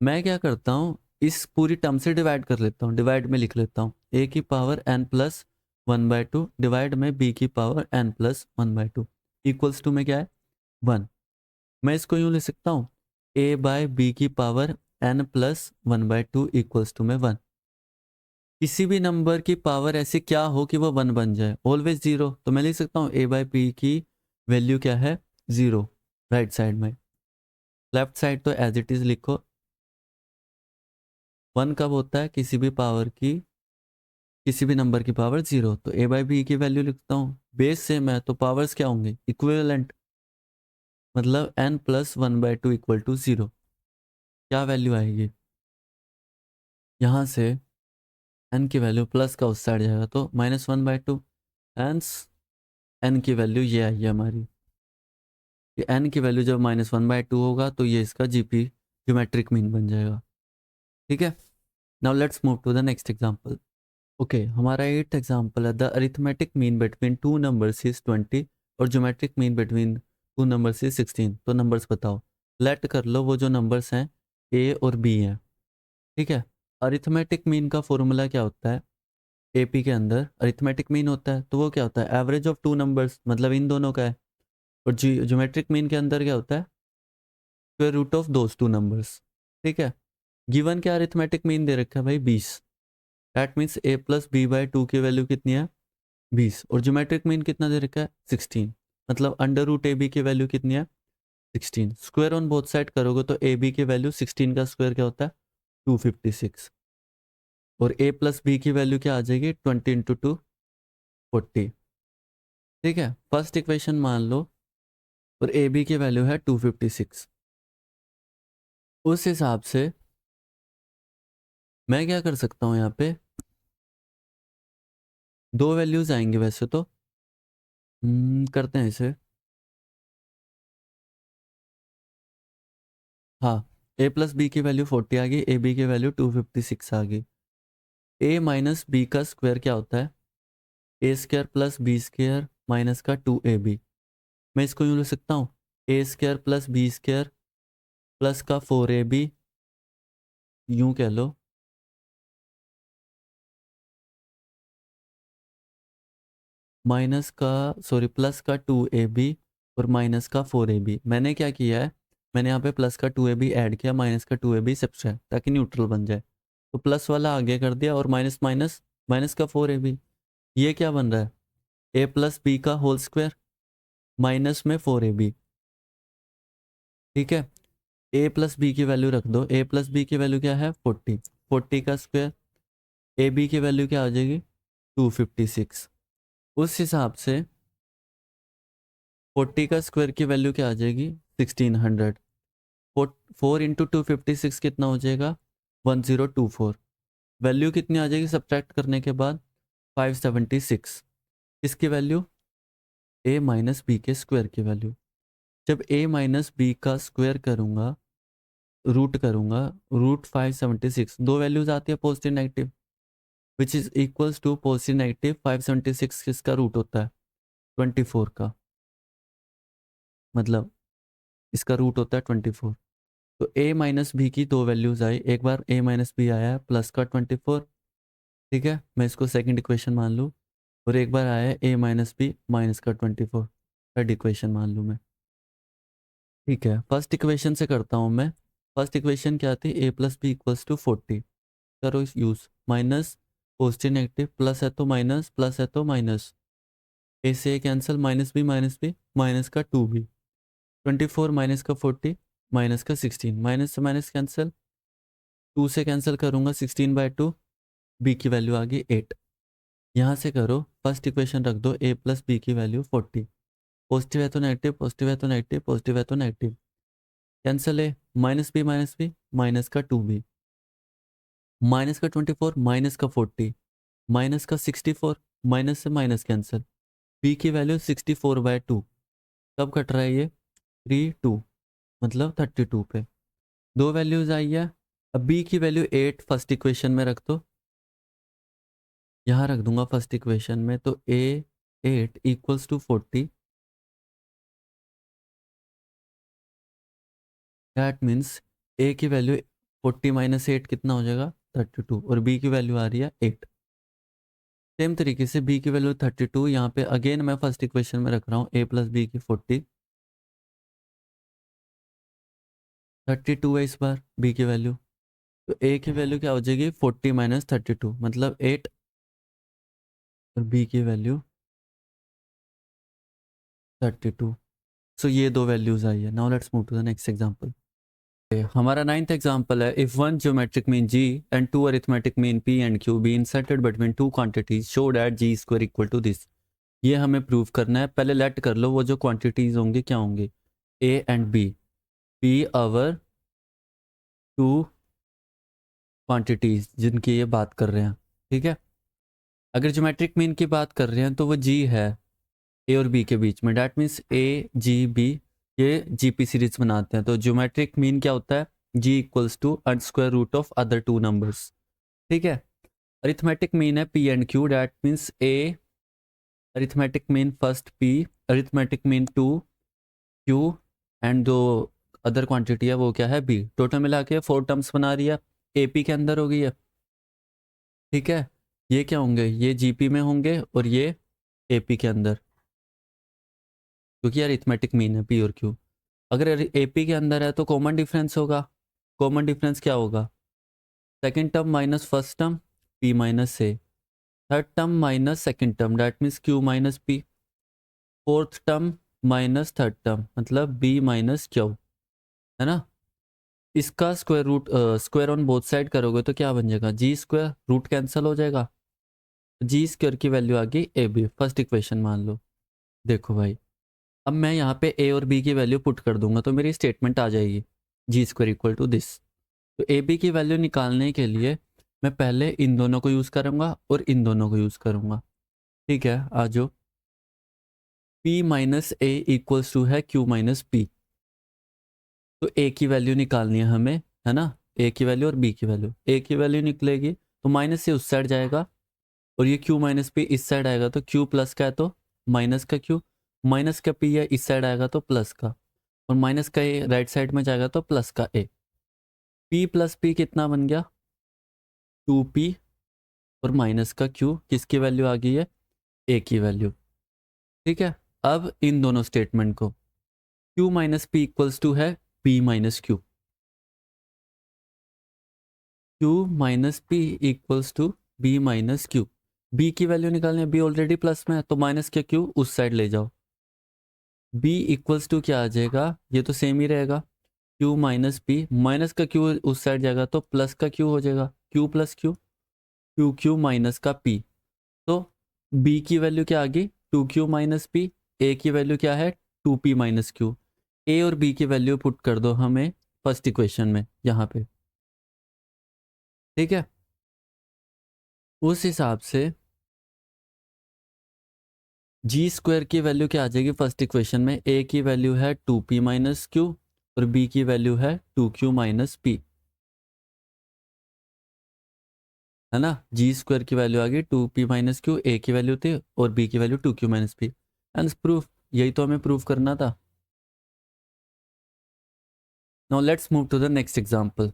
मैं क्या करता हूँ, इस पूरी टर्म से डिवाइड कर लेता हूँ, डिवाइड में लिख लेता हूँ a की पावर n प्लस 1/2 डिवाइड में b की power n plus 1/2 equals to में क्या है? 1। मैं इसको यूँ लिख सकता हूँ a बाय बी की power n plus 1/2 equals to में 1। किसी भी नंबर की पावर ऐसी क्या हो कि वो 1 बन जाए, ऑलवेज 0। तो मैं लिख सकता हूँ a बाय पी की वैल्यू क्या है, 0 राइट साइड में। लेफ्ट साइड तो एज इट इज लिखो। 1 कब होता है, किसी भी पावर की, किसी भी नंबर की पावर 0। तो a बाय बी की वैल्यू लिखता हूँ, बेस सेम है तो पावर्स क्या होंगे, इक्विवेलेंट, मतलब n प्लस 1/2 इक्वल टू 0। क्या वैल्यू आएगी, यहाँ से n की वैल्यू प्लस का उस साइड जाएगा तो -1/2। एंस n की वैल्यू ये आई है हमारी, ये n की वैल्यू जब -1/2 होगा तो ये इसका जीपी ज्योमेट्रिक मीन बन जाएगा। ठीक है, now let's move to the next example. Okay, हमारा 8th एग्जांपल है the arithmetic mean between two numbers is 20 और geometric mean between two numbers is 16। तो नंबर्स बताओ, लेट कर लो वो जो नंबर्स हैं a और b हैं। ठीक है, अरिथमेटिक मीन का फॉर्मूला क्या होता है, एपी के अंदर अरिथमेटिक मीन होता है तो वो क्या होता है, एवरेज ऑफ टू नंबर्स, मतलब इन दोनों का है। और ज्योमेट्रिक मीन के अंदर क्या होता है, square root of those two numbers. ठीक है, गिवन क्या अरिथमेटिक मीन दे रखा है भाई 20। That means a plus B by 2 की वैल्यू कितनी है, 20। और ज्योमेट्रिक मीन कितना दे रखा है, 16। मतलब अंडर रूट ए बी की वैल्यू कितनी है, 16। स्क्वायर ऑन बोथ साइड करोगे तो ए बी की वैल्यू 16 का स्क्वायर क्या होता है, 256। और a प्लस बी की वैल्यू क्या आ जाएगी, 20 इंटू 2 40। ठीक है, फर्स्ट इक्वेशन मान लो और ए बी की वैल्यू है 256। उस हिसाब से मैं क्या कर सकता हूँ, यहाँ पे दो वैल्यूज आएंगे वैसे तो। करते हैं इसे। हाँ, a प्लस बी की वैल्यू 40 आ गई, ए बी की वैल्यू 256 आ गई। a माइनस बी का स्क्वायर क्या होता है, ए square plus b square minus का 2ab। मैं इसको यूँ लिख सकता हूँ a square plus b square plus का 4ab, यूँ कह लो। माइनस का, सॉरी, प्लस का 2ab और माइनस का 4ab। मैंने क्या किया है, मैंने यहाँ पे प्लस का 2ab ऐड किया, माइनस का 2ab सब्ट्रैक्ट, ताकि न्यूट्रल बन जाए। तो प्लस वाला आगे कर दिया और माइनस माइनस माइनस का 4ab। ये क्या बन रहा है, ए प्लस बी का होल स्क्वायर माइनस में 4ab। ठीक है, ए प्लस बी की वैल्यू रख दो, ए प्लस बी की वैल्यू क्या है, 40। 40 का स्क्वायर, ए बी की वैल्यू क्या आ जाएगी, 256। उस हिसाब से 40 का स्क्वायर की वैल्यू क्या आ जाएगी, 1600। 4 इंटू 256 कितना हो जाएगा, 1024। वैल्यू कितनी आ जाएगी सब्ट्रैक्ट करने के बाद, 576। इसकी वैल्यू a माइनस बी के स्क्वायर की वैल्यू। जब a माइनस बी का स्क्वायर करूंगा, रूट करूंगा, रूट 576, दो वैल्यूज आती है positive negative, which is equals to positive negative 576 किसका रूट होता है, 24 का। मतलब इसका रूट होता है 24। तो a माइनस बी की दो वैल्यूज आई, एक बार a माइनस बी आया है प्लस का 24। ठीक है, मैं इसको सेकंड इक्वेशन मान लूँ। और एक बार आया है a माइनस बी माइनस का 24, थर्ड इक्वेशन मान लूँ मैं। ठीक है, फर्स्ट इक्वेशन से करता हूँ मैं। फर्स्ट इक्वेशन क्या थी, a plus B equals to 40। करो इस use, minus positive negative, plus है तो माइनस, प्लस है तो माइनस, ए से कैंसिल, माइनस बी माइनस का 2b। 24 माइनस का 40 माइनस का 16, माइनस से माइनस कैंसिल, 2 से कैंसिल करूंगा, 16/2, b की वैल्यू आ गई 8। यहाँ से करो, फर्स्ट इक्वेशन रख दो, a प्लस बी की वैल्यू 40। पॉजिटिव है तो नेगेटिव, पॉजिटिव है तो नेगेटिव, पॉजिटिव है तो नेगेटिव, कैंसिल है, माइनस बी माइनस का 2b, माइनस का 24 माइनस का 40 माइनस का 64, माइनस से माइनस कैंसिल, b की वैल्यू 64/2। कब कट रहा है ये, 3 2, मतलब 32 पे। दो वैल्यूज आई है। अब b की वैल्यू 8 फर्स्ट इक्वेशन में रख दो, यहाँ रख दूंगा फर्स्ट इक्वेशन में। तो a 8 equals to 40। That means a की वैल्यू 40 माइनस 8 कितना हो जाएगा, 32। और b की वैल्यू आ रही है 8। सेम तरीके से b की वैल्यू 32, यहाँ पे अगेन मैं फर्स्ट इक्वेशन में रख रहा हूँ a प्लस बी की 40। 32 है इस बार बी की वैल्यू, तो ए की वैल्यू क्या हो जाएगी 40 माइनस 32, मतलब 8, और बी की वैल्यू 32। सो ये दो वैल्यूज आई है। Now let's move to the next example. हमारा 9th एग्जांपल है, if one geometric mean G and two arithmetic mean p and q be inserted between two quantities show that G square equal to this. ये हमें prove करना है। पहले late कर लो वो जो क्वांटिटीज होंगी क्या होंगी, a and b, p our two quantities जिनकी ये बात कर रहे हैं, ठीक है। अगर ज्योमेट्रिक मीन की बात कर रहे हैं तो वो जी है ए और बी के बीच में, that means a g b, ये जीपी सीरीज बनाते हैं। तो ज्योमेट्रिक मीन क्या होता है, g equals to square root of other two numbers, ठीक है। अरिथमेटिक मीन है p and q, that means a arithmetic mean first p, arithmetic mean two q, and जो अदर क्वांटिटी है वो क्या है बी। टोटल मिला के 4 टर्म्स बना रही है, ए पी के अंदर हो गई है, ठीक है। ये क्या होंगे, ये जीपी में होंगे और ये एपी के अंदर, क्योंकि अरिथमेटिक मीन है पी और क्यू। अगर एपी के अंदर है तो कॉमन डिफरेंस होगा। कॉमन डिफरेंस क्या होगा, second term minus first term, p minus a, third term minus second term, that means q minus p, fourth term minus third term, मतलब बी माइनस क्यू, है ना। इसका square root, square on both side करोगे तो क्या बन जाएगा, जी square, root cancel हो जाएगा, जी स्क्वायर की वैल्यू आ गई ए बी, फर्स्ट इक्वेशन मान लो। देखो भाई, अब मैं यहाँ पे ए और बी की वैल्यू पुट कर दूंगा तो मेरी स्टेटमेंट आ जाएगी, जी स्क्वायर इक्वल टू दिस। तो ए बी की वैल्यू निकालने के लिए मैं पहले इन दोनों को यूज़ करूँगा और इन दोनों को यूज़ करूँगा, ठीक है। आ जाओ, p minus a equals to है क्यू माइनस पी, तो ए की वैल्यू निकालनी है हमें, है ना। ए की वैल्यू और बी की वैल्यू, ए की वैल्यू निकलेगी तो माइनस से उस साइड जाएगा, और ये क्यू माइनस पी इस साइड आएगा, तो क्यू प्लस का है तो माइनस का क्यू, माइनस का पी है इस साइड आएगा तो प्लस का, और माइनस का ए राइट साइड में जाएगा तो प्लस का ए। पी प्लस पी कितना बन गया, 2p, और माइनस का क्यू, किसकी वैल्यू आ गई है, ए की वैल्यू, ठीक है। अब इन दोनों स्टेटमेंट को, q minus p equals to है p minus q, q minus p equals to b minus q. b की वैल्यू निकालनी है, b ऑलरेडी प्लस में है तो माइनस का q उस साइड ले जाओ, b इक्वल्स टू क्या आ जाएगा, ये तो सेम ही रहेगा, q माइनस पी, माइनस का q उस साइड जाएगा तो प्लस का q हो जाएगा, q plus q, Q Q minus का p। तो b की वैल्यू क्या आ गई, 2q माइनस पी, ए की वैल्यू क्या है 2p माइनस क्यू। ए और b की वैल्यू पुट कर दो हमें फर्स्ट इक्वेशन में यहाँ पे, ठीक है। उस हिसाब से जी स्क्वायर की वैल्यू क्या आ जाएगी फर्स्ट इक्वेशन में, ए की वैल्यू है 2p माइनस क्यू और b की वैल्यू है 2q माइनस पी, है ना। जी स्क्वायर की वैल्यू आ गई 2p माइनस क्यू, ए की वैल्यू थी, और b की value 2q minus p, and proof, यही तो हमें प्रूफ करना था। Now let's move to the next example,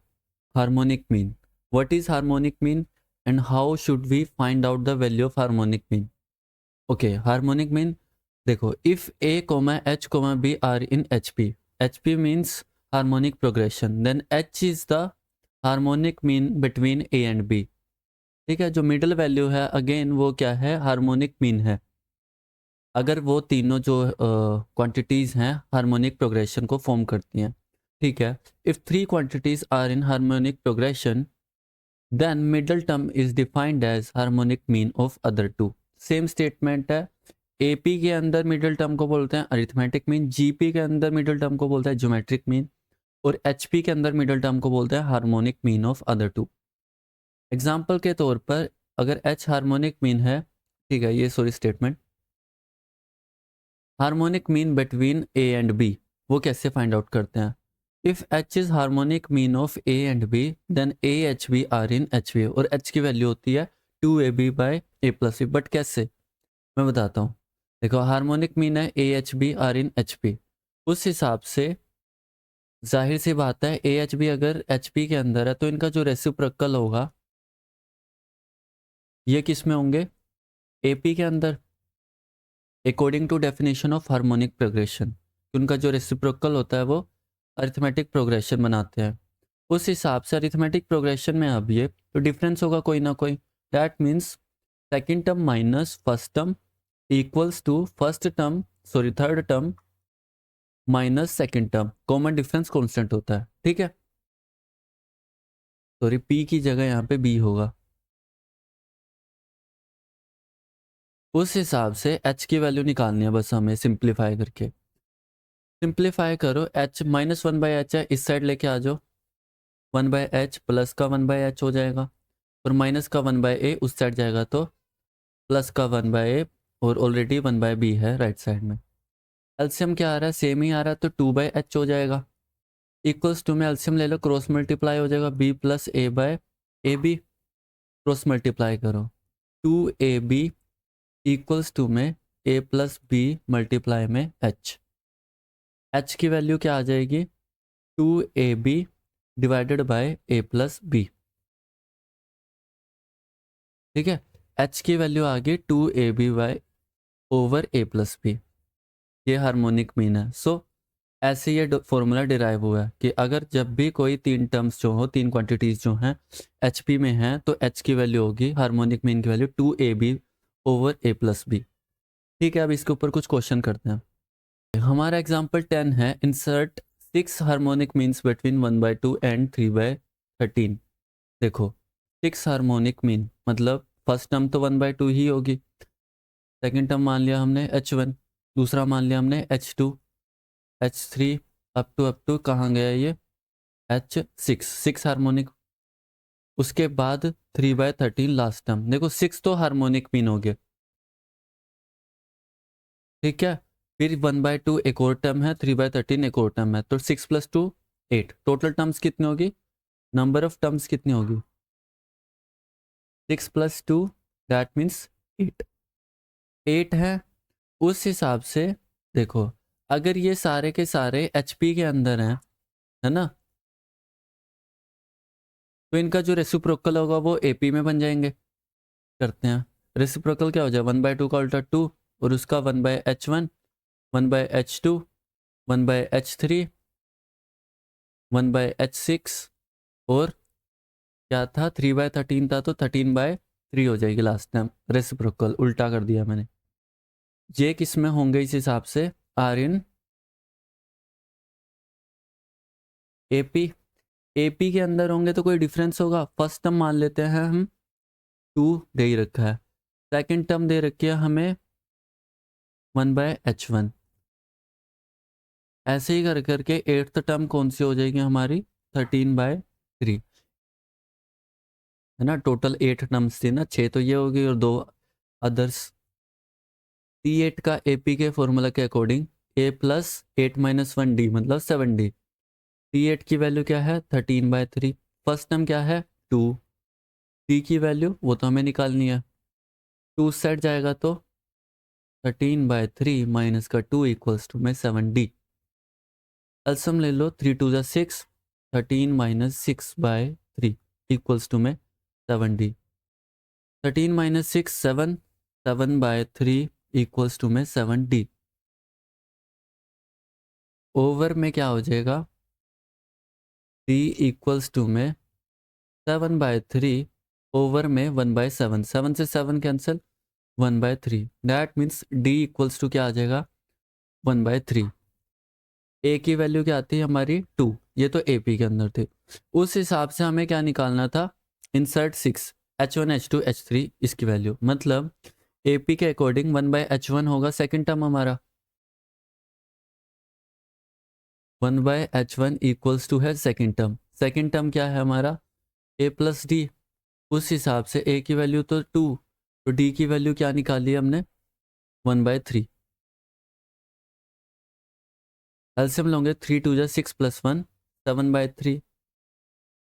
harmonic mean. What is harmonic mean and how should we find out the value of harmonic mean. Okay, harmonic mean देखो, if a comma h comma b are in H p means harmonic progression, then h is the harmonic mean between A and b, ठीक है। जो middle value है again वो क्या है, harmonic mean है। अगर वो तीनों जो क्वांटिटीज़ हैं हार्मोनिक प्रोग्रेशन को फॉर्म करती हैं, ठीक है। If 3 quantities are in harmonic progression then middle term is defined as harmonic mean of other two. Same statement है, एपी के अंदर मिडल टर्म को बोलते हैं अरिथमेटिक मीन, जीपी के अंदर मिडल टर्म को बोलते हैं ज्योमेट्रिक मीन, और एचपी के अंदर मिडल टर्म को बोलते हैं harmonic mean of other two. Example के तौर पर अगर एच हार्मोनिक मीन है, ठीक है, ये sorry statement, harmonic mean between A and b, वो कैसे फाइंड आउट करते हैं, if h is harmonic mean of A and b then a h b are in H B, और एच की वैल्यू होती है 2ab by a plus b. But कैसे, मैं बताता हूँ। देखो, हार्मोनिक मीन है a h b are in H P, उस हिसाब से जाहिर सी बात है ए एच बी अगर एच पी के अंदर है तो इनका जो रेसिप्रोकल होगा ये किस में होंगे, ए पी के अंदर, according to definition of harmonic progression. उनका जो रेसिप्रोकल होता है वो अरिथमेटिक प्रोग्रेशन बनाते हैं, उस हिसाब से अरिथमेटिक प्रोग्रेशन में अब ये तो डिफरेंस होगा कोई ना कोई, that means second term minus first term equals to third term minus second term, common difference constant होता है, ठीक है। सॉरी, पी की जगह यहाँ पे बी होगा। उस हिसाब से एच की वैल्यू निकालनी है बस हमें, सिंप्लीफाई करके। सिंप्लीफाई करो, H minus one by H है, इस साइड लेके आ जाओ, वन बाई एच प्लस का वन बाई एच हो जाएगा, और माइनस का वन बाई ए उस साइड जाएगा तो प्लस का वन बाई ए, और ऑलरेडी वन बाई बी है राइट साइड में। एलसीएम क्या आ रहा है, सेम ही आ रहा है, तो टू बाई एच हो जाएगा। इक्वल्स टू में एलसीएम ले लो, क्रॉस मल्टीप्लाई हो जाएगा, b plus a by A b, cross multiply करो, two A b equals to में ए प्लस बी मल्टीप्लाई में एच, एच की वैल्यू क्या आ जाएगी, two A b divided by a plus b, ठीक है। एच की वैल्यू आ गई two A B by over A plus b, ये हार्मोनिक मीन है। सो ऐसे ये फॉर्मूला डिराइव हुआ है कि अगर जब भी कोई तीन टर्म्स जो हो, तीन क्वांटिटीज जो हैं एच पी में हैं, तो एच की वैल्यू होगी हार्मोनिक मीन की value two A B over A plus b, ठीक है। अब इसके ऊपर कुछ क्वेश्चन करते हैं। हमारा एग्जाम्पल 10 है, insert 6 harmonic means between 1/2 and 3/13। देखो 6 हार्मोनिक मीन मतलब फर्स्ट टर्म तो 1/2 ही होगी, सेकेंड टर्म मान लिया हमने H1, दूसरा मान लिया हमने H2, H3, अप टू कहाँ गया ये H6, 6 हार्मोनिक। उसके बाद 3/13 लास्ट टर्म, देखो 6 तो हार्मोनिक मीन हो गए, ठीक है। फिर 1/2 एक और टर्म है, 3/13 एक और टर्म है, तो 6 + 2 8, टोटल टर्म्स कितनी होगी, नंबर ऑफ टर्म्स कितनी होगी, 6 + 2 दैट मीन्स 8, 8 है। उस हिसाब से देखो, अगर ये सारे के सारे HP के अंदर हैं, है ना, तो इनका जो रेसिप्रोकल होगा वो AP में बन जाएंगे। करते हैं, रेसिप्रोकल क्या हो जाए, 1/2 का उल्टा 2, और उसका 1/H1, 1/H2, 1/H3, 1/H6, और क्या था 3/13 था, तो 13/3 हो जाएगी लास्ट टाइम। रेसिप्रोकल उल्टा कर दिया मैंने। जे किस में होंगे इस हिसाब से, आर इन AP, AP के अंदर होंगे तो कोई डिफरेंस होगा। फर्स्ट टर्म मान लेते हैं हम 2 दे ही रखा है, सेकेंड टर्म दे रखी है हमें 1/H1, ऐसे ही कर करके एट्थ टर्म कौन सी हो जाएगी हमारी 13/3, है ना। टोटल 8 टर्म्स थी ना, 6 तो ये हो गई और 2 अदर्स। T8 का AP के फॉर्मूला के अकॉर्डिंग A + 8 - 1 D मतलब 7D। T8 की वैल्यू क्या है 13/3, फर्स्ट टर्म क्या है 2, D की वैल्यू वो तो हमें निकालनी है, 2 सेट जाएगा तो 13/3 माइनस का 2 इक्वल्स टू में 7D। एलसीएम ले लो, 3 × 2 = 6, 13 - 6/3 इक्वल्स टू में 7D। 13 - 6 7, 7/3 इक्वल्स टू में 7D। ओवर में क्या हो जाएगा, D इक्वल्स टू में 7/3 ओवर में 1/7, 7 से 7 cancel, 1/3 that means D equals to क्या आ जाएगा 1/3। A की वैल्यू क्या आती है हमारी 2, ये तो AP के अंदर थे। उस हिसाब से हमें क्या निकालना था, इंसर्ट 6 H1 H2 H3 इसकी वैल्यू, मतलब AP के अकॉर्डिंग 1/H1 होगा सेकेंड टर्म हमारा, 1/H1 इक्वल्स टू है सेकेंड टर्म। सेकेंड टर्म क्या है हमारा A + D, उस हिसाब से A की वैल्यू तो 2, तो D की वैल्यू क्या निकाली हमने 1/3। एलसीएम लोगे, 3 × 2 = 6 + 1 7/3।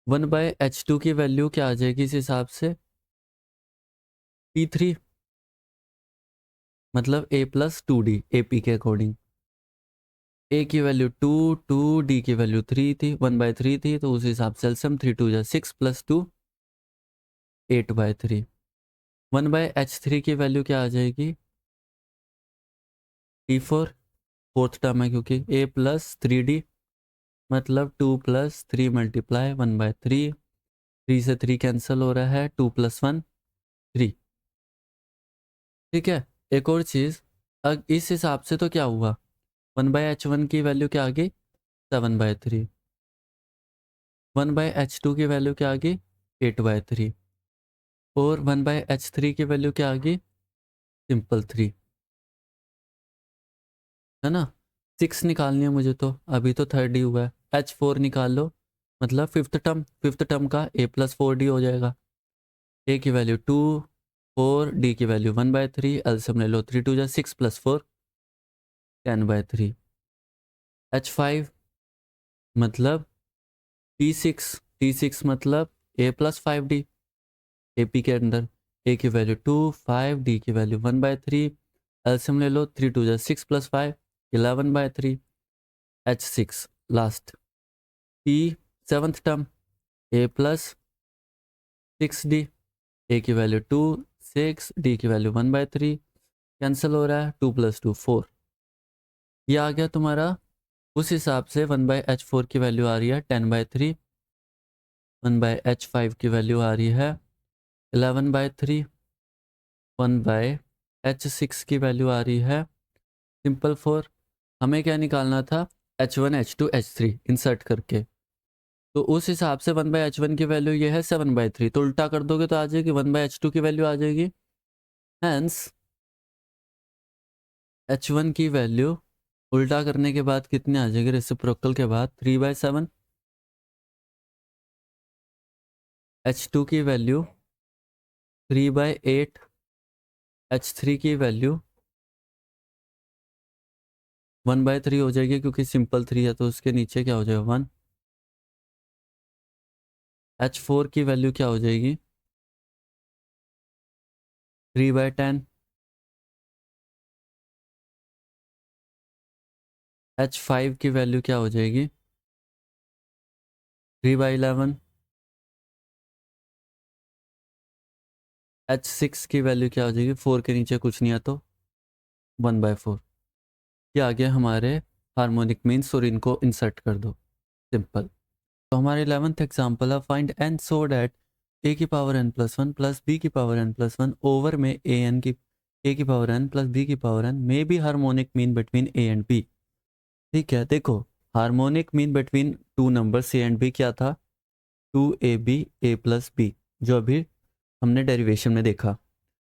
1/H2 की वैल्यू क्या आ जाएगी इस हिसाब से P3, मतलब A + 2D AP के अकॉर्डिंग। A की वैल्यू 2, 2D की वैल्यू 3 थी, 1/3 थी, तो उस हिसाब से एलसीएम 3 × 2 = 6 + 2 8/3। 1/H3 की वैल्यू क्या आ जाएगी T4, फोर्थ टर्म है क्योंकि A + 3D मतलब 2 + 3 × 1/3, 3 से 3 कैंसिल हो रहा है, 2 + 1 3। ठीक है, एक और चीज़, अब इस हिसाब से तो क्या हुआ, 1/h1 की वैल्यू क्या आ गई 7/3, 1/h2 की वैल्यू क्या आ गई 8/3 और 1/h3 की वैल्यू क्या आ गई सिंपल 3, है ना। 6 निकालनी है मुझे, तो अभी तो थर्ड ही हुआ है, h4 निकाल लो, मतलब फिफ्थ टर्म का a+4d हो जाएगा। a की वैल्यू 2, 4, d की वैल्यू 1/3, एलसीएम ले लो, 3 2 6 + 4 10/3, h5 मतलब t6 मतलब a+5d, AP के अंदर a की वैल्यू 2, 5, d की वैल्यू 1/3, एलसीएम ले लो, 3 2 6 + 5 11/3, h6 last, t seventh term a+6d, a की वैल्यू 2, 6, d की वैल्यू 1/3, कैंसिल हो रहा है, 2 + 2 4, ये आ गया तुम्हारा। उस हिसाब से 1/h4 की वैल्यू आ रही है 10/3, 1/h5 की वैल्यू आ रही है 11/3, 1/h6 की वैल्यू आ रही है सिंपल 4। हमें क्या निकालना था, h1 h2 h3 इंसर्ट करके, तो उस हिसाब से 1/h1 की वैल्यू ये है 7/3, तो उल्टा कर दोगे तो आ जाएगी 1/h2 की वैल्यू आ जाएगी, हैंस h1 की वैल्यू उल्टा करने के बाद कितने आ जाएगी, रेसिप्रोकल के बाद 3/7, h2 की वैल्यू 3/8, h3 की वैल्यू 1/3 हो जाएगी, क्योंकि सिंपल 3 है तो उसके नीचे क्या हो जाएगा 1, h4 की वैल्यू क्या हो जाएगी 3/10, h5 की वैल्यू क्या हो जाएगी 3/11, h6 की वैल्यू क्या हो जाएगी, 4 के नीचे कुछ नहीं है तो 1/4। ये आ गया हमारे हार्मोनिक मीन्स, और इनको इंसर्ट कर दो, सिंपल। तो हमारे 11th एग्जाम्पल है, find n so that a की पावर n+1 प्लस b की पावर n+1 ओवर में a की पावर n प्लस b की power n may be harmonic mean between a and b। ठीक है, देखो harmonic mean between two numbers a and b क्या था, 2ab a+b, जो अभी हमने डेरिवेशन में देखा।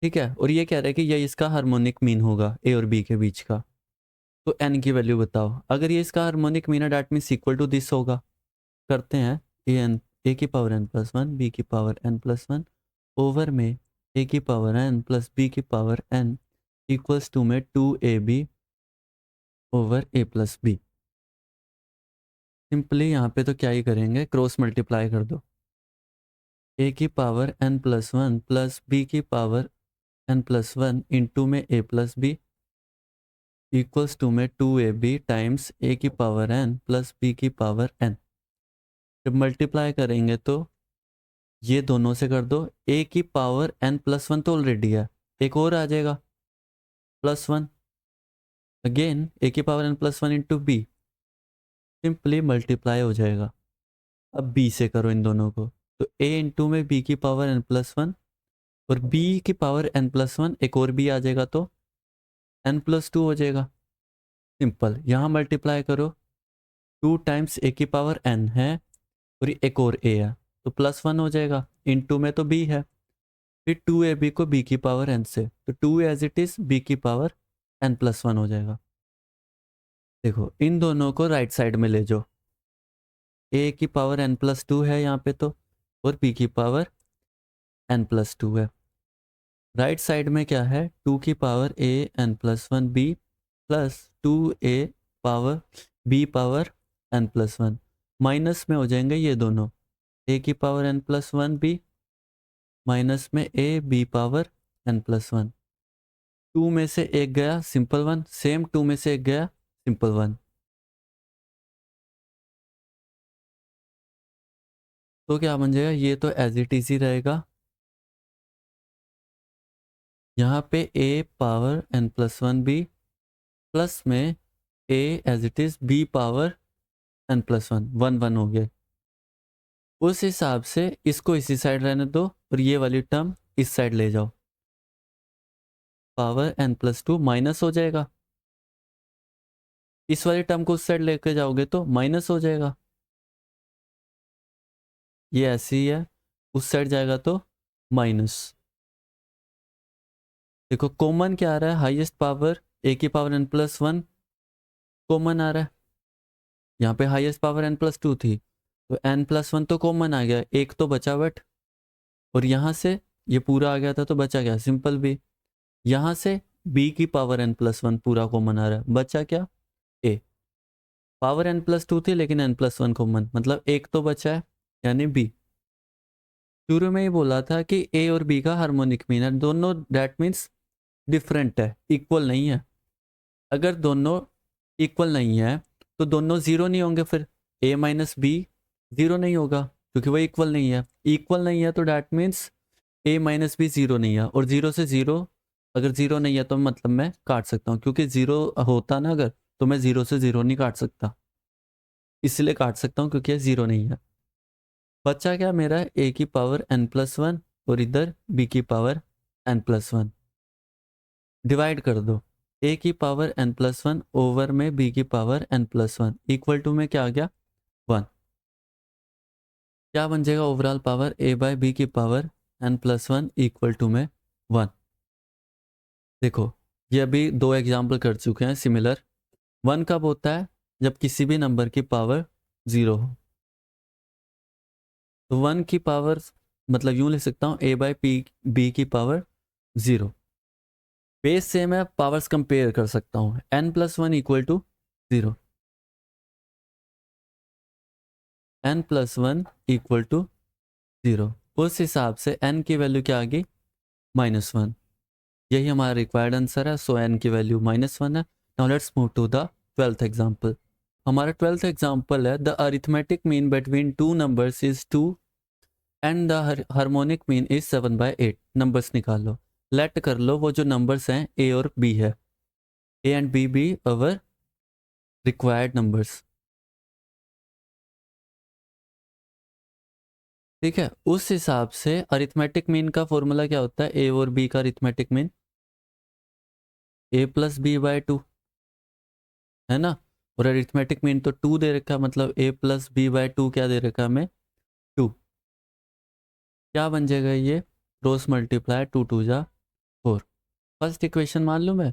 ठीक है, और ये कह रहा है कि ये इसका हार्मोनिक मीन होगा a और b के बीच का, तो n की वैल्यू बताओ। अगर ये इसका हार्मोनिक मीन है that means equal to this होगा। करते हैं, a की पावर n+1 b की पावर n+1 ओवर में a की पावर n प्लस b की पावर n इक्वल्स टू में 2ab ओवर a+b। सिंपली यहाँ पे तो क्या ही करेंगे, क्रॉस मल्टीप्लाई कर दो, a की पावर n+1 प्लस b की पावर n+1 इंटू में a+b इक्वल्स टू में 2ab टाइम्स a की पावर n प्लस b की पावर n। जब मल्टीप्लाई करेंगे तो ये दोनों से कर दो, a की पावर n+1 तो ऑलरेडी है, एक और आ जाएगा +1, अगेन a की power n+1 into b, simply multiply हो जाएगा। अब b से करो इन दोनों को, तो a इंटू में b की पावर n+1 और b की पावर n+1 एक और b आ जाएगा तो n+2 हो जाएगा। सिंपल, यहाँ मल्टीप्लाई करो, 2 टाइम्स a की पावर n है और एक और a है तो +1 हो जाएगा, इंटू में तो b है, फिर 2ab को b की पावर n से, तो 2 एज इट इज b की पावर n+1 हो जाएगा। देखो इन दोनों को राइट साइड में ले जाओ, a की पावर n+2 है यहाँ पे तो, और b की पावर n+2 है। राइट साइड में क्या है, 2 की power a n+1b plus 2a power b power n+1, minus में हो जाएंगे ये दोनों, a की पावर n+1b माइनस में a b पावर n+1, 2 में से एक गया सिंपल 1, सेम 2 में से एक गया सिंपल 1, तो क्या बन जाएगा, ये तो एज इट इज ही रहेगा। यहाँ पे a पावर n+1b प्लस में a as it is b power n+1 1 1 हो गया। उस हिसाब से इसको इसी साइड रहने दो और ये वाली टर्म इस साइड ले जाओ, पावर n+2 माइनस हो जाएगा। इस वाली टर्म को उस साइड लेके जाओगे तो माइनस हो जाएगा, ये ऐसे ही है, उस साइड जाएगा तो माइनस। देखो कॉमन क्या आ रहा है, हाईएस्ट पावर a की पावर n+1 कॉमन आ रहा है। यहाँ पे हाईएस्ट पावर n+2 थी तो n+1 तो कॉमन आ गया, एक तो बचा बट, और यहाँ से ये पूरा आ गया था तो बचा गया सिंपल b। यहाँ से b की पावर n+1 पूरा कॉमन आ रहा है, बचा क्या a। पावर n+2 थी लेकिन n+1 कॉमन, मतलब एक तो बचा है यानी b। शुरू में ही बोला था कि a और b का हार्मोनिक मीन है, दोनों दैट मीन्स डिफरेंट है, इक्वल नहीं है। अगर दोनों इक्वल नहीं है तो दोनों जीरो नहीं होंगे, फिर a माइनस बी जीरो नहीं होगा क्योंकि वो इक्वल नहीं है। इक्वल नहीं है तो that means a minus b zero नहीं है, और जीरो से जीरो, अगर जीरो नहीं है तो मतलब मैं काट सकता हूँ, क्योंकि जीरो होता ना अगर तो मैं जीरो से जीरो नहीं काट सकता, इसलिए काट सकता हूँ क्योंकि जीरो नहीं है। बचा क्या मेरा a की पावर n+1 और इधर b की पावर n+1, डिवाइड कर दो। a की पावर n+1 ओवर में b की पावर n+1 इक्वल टू में क्या आ गया 1। क्या बन जाएगा overall power a by b की पावर n+1 इक्वल टू में 1। देखो ये अभी दो एग्जाम्पल कर चुके हैं सिमिलर। 1 कब होता है, जब किसी भी नंबर की पावर 0 हो। तो 1 की पावर मतलब यूं लिख सकता हूँ a बाय b की पावर 0। बेस से मैं पावर्स कंपेयर कर सकता हूँ, n+1 equal to 0, n+1 equal to 0। उस हिसाब से n की वैल्यू क्या आ गई -1। यही हमारा रिक्वायर्ड आंसर है, सो n की वैल्यू -1 है। Now let's move to the 12th example. हमारा 12th एग्जाम्पल है the arithmetic mean between two numbers is 2 and the harmonic mean is 7/8। Numbers निकालो, लेट कर लो वो जो नंबर्स हैं a और b है, a एंड b भी अवर रिक्वायर्ड नंबर्स। ठीक है, उस हिसाब से अरिथमेटिक मीन का फॉर्मूला क्या होता है, a और b का अरिथमेटिक मीन a+b/2 है ना। और अरिथमेटिक मीन तो 2 दे रखा, मतलब a+b/2 क्या दे रखा हमें 2। क्या बन जाएगा ये क्रॉस मल्टीप्लाई 2 2 जा 4। फर्स्ट इक्वेशन मान लूँ मैं,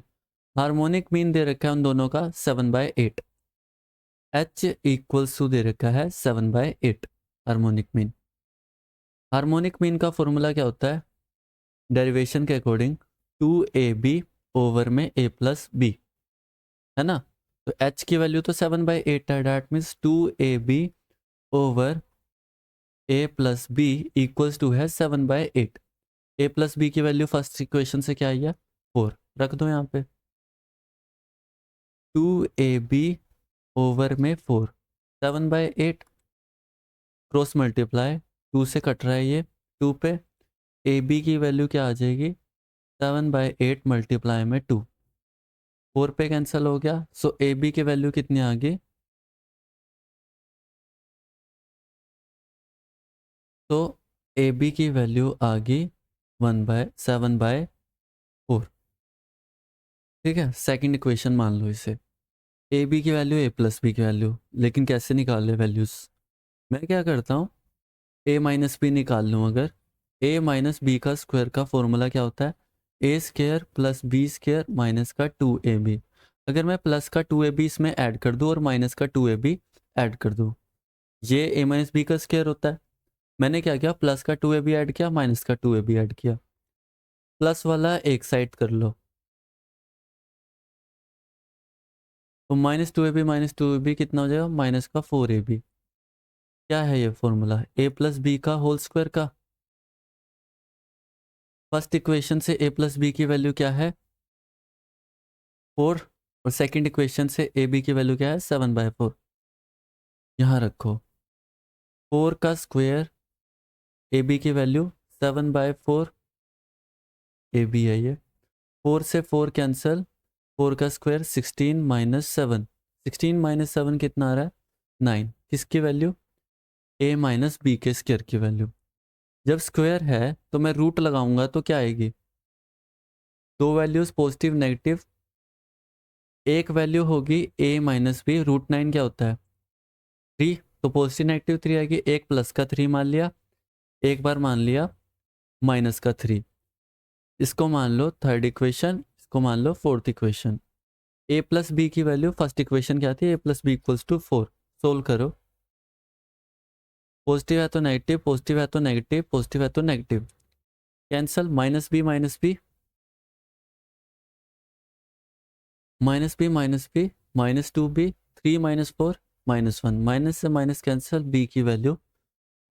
हार्मोनिक मीन दे रखा है उन दोनों का 7/8, h इक्वल्स टू दे रखा है 7/8 हार्मोनिक मीन। हार्मोनिक मीन का फॉर्मूला क्या होता है, डेरिवेशन के अकॉर्डिंग 2ab ओवर में a+b है ना। तो h की वैल्यू तो 7/8 है, that means 2ab over a+b equals to है 7/8। a+b की वैल्यू फर्स्ट इक्वेशन से क्या आई है 4, रख दो यहाँ पे 2ab ओवर में 4 7/8 क्रॉस मल्टीप्लाई 2 से कट रहा है ये 2 पे, ab की वैल्यू क्या आ जाएगी 7/8 मल्टीप्लाई में 2, 4 पे कैंसिल हो गया। सो ab की वैल्यू कितनी आ गई, तो ab की वैल्यू आ गई 1/7/4। ठीक है, सेकंड इक्वेशन मान लो इसे, ab की वैल्यू a+b की वैल्यू, लेकिन कैसे निकाल ले वैल्यूज। मैं क्या करता हूँ a-b निकाल लूँ। अगर a-b का स्क्वायर का फॉर्मूला क्या होता है a² + b² माइनस का 2ab। अगर मैं प्लस का 2ab इसमें ऐड कर दूँ और माइनस का 2ab ऐड कर दूँ, ये a-b का स्क्वायर होता है। मैंने क्या किया, प्लस का 2ab ऐड किया, माइनस का 2ab ऐड किया, प्लस वाला एक साइड कर लो, तो -2ab कितना हो जाएगा माइनस का 4ab। क्या है ये फॉर्मूला a+b का होल स्क्वायर का। फर्स्ट इक्वेशन से a+b की वैल्यू क्या है 4, और सेकंड इक्वेशन से ab की वैल्यू क्या है 7/4। यहाँ रखो 4 का स्क्वायर ab की वैल्यू 7/4 ab है ये, 4 से 4 कैंसिल, 4 का स्क्वायर 16 - 7, 16 - 7 कितना आ रहा है 9, किसकी वैल्यू? a माइनस बी के स्क्वायर की वैल्यू। जब स्क्वायर है तो मैं रूट लगाऊंगा तो क्या आएगी? दो वैल्यूज पॉजिटिव नेगेटिव, एक वैल्यू होगी a माइनस बी, रूट 9 क्या होता है? 3, तो पॉजिटिव नेगेटिव 3 आएगी। एक प्लस का 3 मान लिया, एक बार मान लिया माइनस का 3, इसको मान लो थर्ड इक्वेशन, इसको मान लो fourth equation. a plus B की वैल्यू फर्स्ट इक्वेशन क्या थी? a plus B equals to 4। Solve करो, पॉजिटिव है तो नेगेटिव, पॉजिटिव है तो नेगेटिव, पॉजिटिव है तो negative, cancel, minus B minus B, minus B minus B, minus 2b, 3 minus 4 minus 1, minus से माइनस कैंसल, b की वैल्यू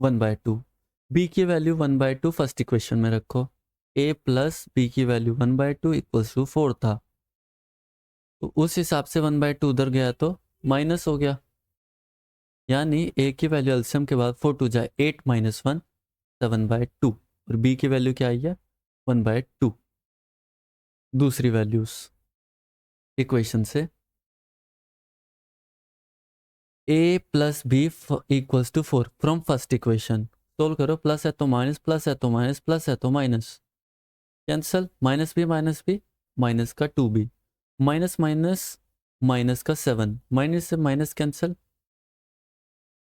1/2। b की वैल्यू 1/2 फर्स्ट इक्वेशन में रखो, a प्लस बी की वैल्यू 1/2 इक्वल्स टू 4 था, तो उस हिसाब से 1/2 उधर गया तो माइनस हो गया, यानी a की वैल्यू एलसीएम के बाद 4 2 जाए 8 माइनस 1 7/2, और b की वैल्यू क्या आई है? 1/2। दूसरी वैल्यूज इक्वेशन से a plus B equals to 4 from first equation, solve करो, प्लस है तो माइनस, प्लस है तो माइनस, प्लस है तो minus, cancel, minus B minus B, minus का 2b, माइनस माइनस माइनस का 7, माइनस से minus cancel,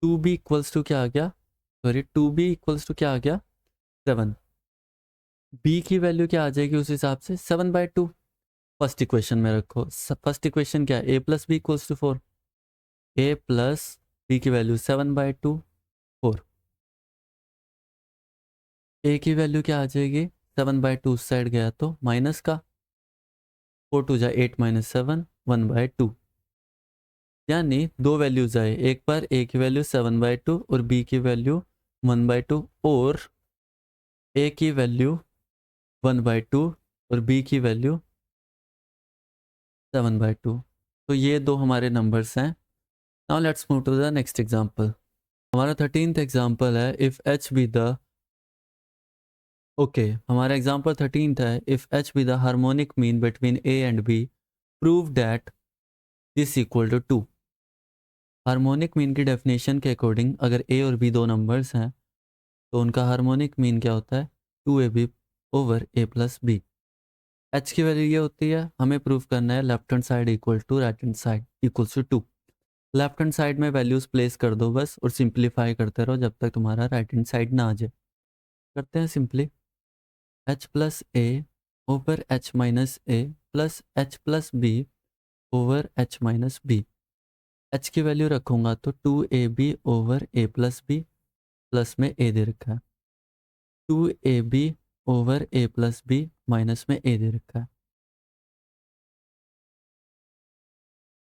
2b equals to क्या आ गया? सॉरी 2b इक्वल्स टू क्या आ गया? 7। b की वैल्यू क्या आ जाएगी उस हिसाब से? 7/2 फर्स्ट इक्वेशन में रखो। फर्स्ट इक्वेशन क्या है? a plus B equals to 4, a plus B की वैल्यू 7/2 4, a की वैल्यू क्या आ जाएगी? 7/2 उस साइड गया तो माइनस का 4 2 जा 8 माइनस 7 1/2, यानी दो वैल्यूज आए, एक बार a की वैल्यू 7/2 और b की वैल्यू 1/2, और a की वैल्यू 1/2 और b की वैल्यू 7/2। तो ये दो हमारे नंबर्स हैं। Now let's move to the next example. हमारा 13th एग्जांपल है, इफ h बी द हमारा एग्जांपल 13th है, if h be the harmonic mean between a and b, prove that this equal to 2। Harmonic mean की definition के according अगर a और b दो numbers हैं तो उनका हार्मोनिक मीन क्या होता है? 2ab over a plus B. h की वैल्यू ये होती है, हमें प्रूव करना है left hand side equal to right hand side equals to 2। Left hand side में वैल्यूज प्लेस कर दो बस, और सिंप्लीफाई करते रहो जब तक तुम्हारा राइट हैंड साइड ना आ जाए। करते हैं simply, h plus a over h minus A plus h plus B over h minus b. h की वैल्यू रखूंगा तो 2ab over a plus B, plus में a दे रखा है, 2ab over a plus B minus में a दे रखा है,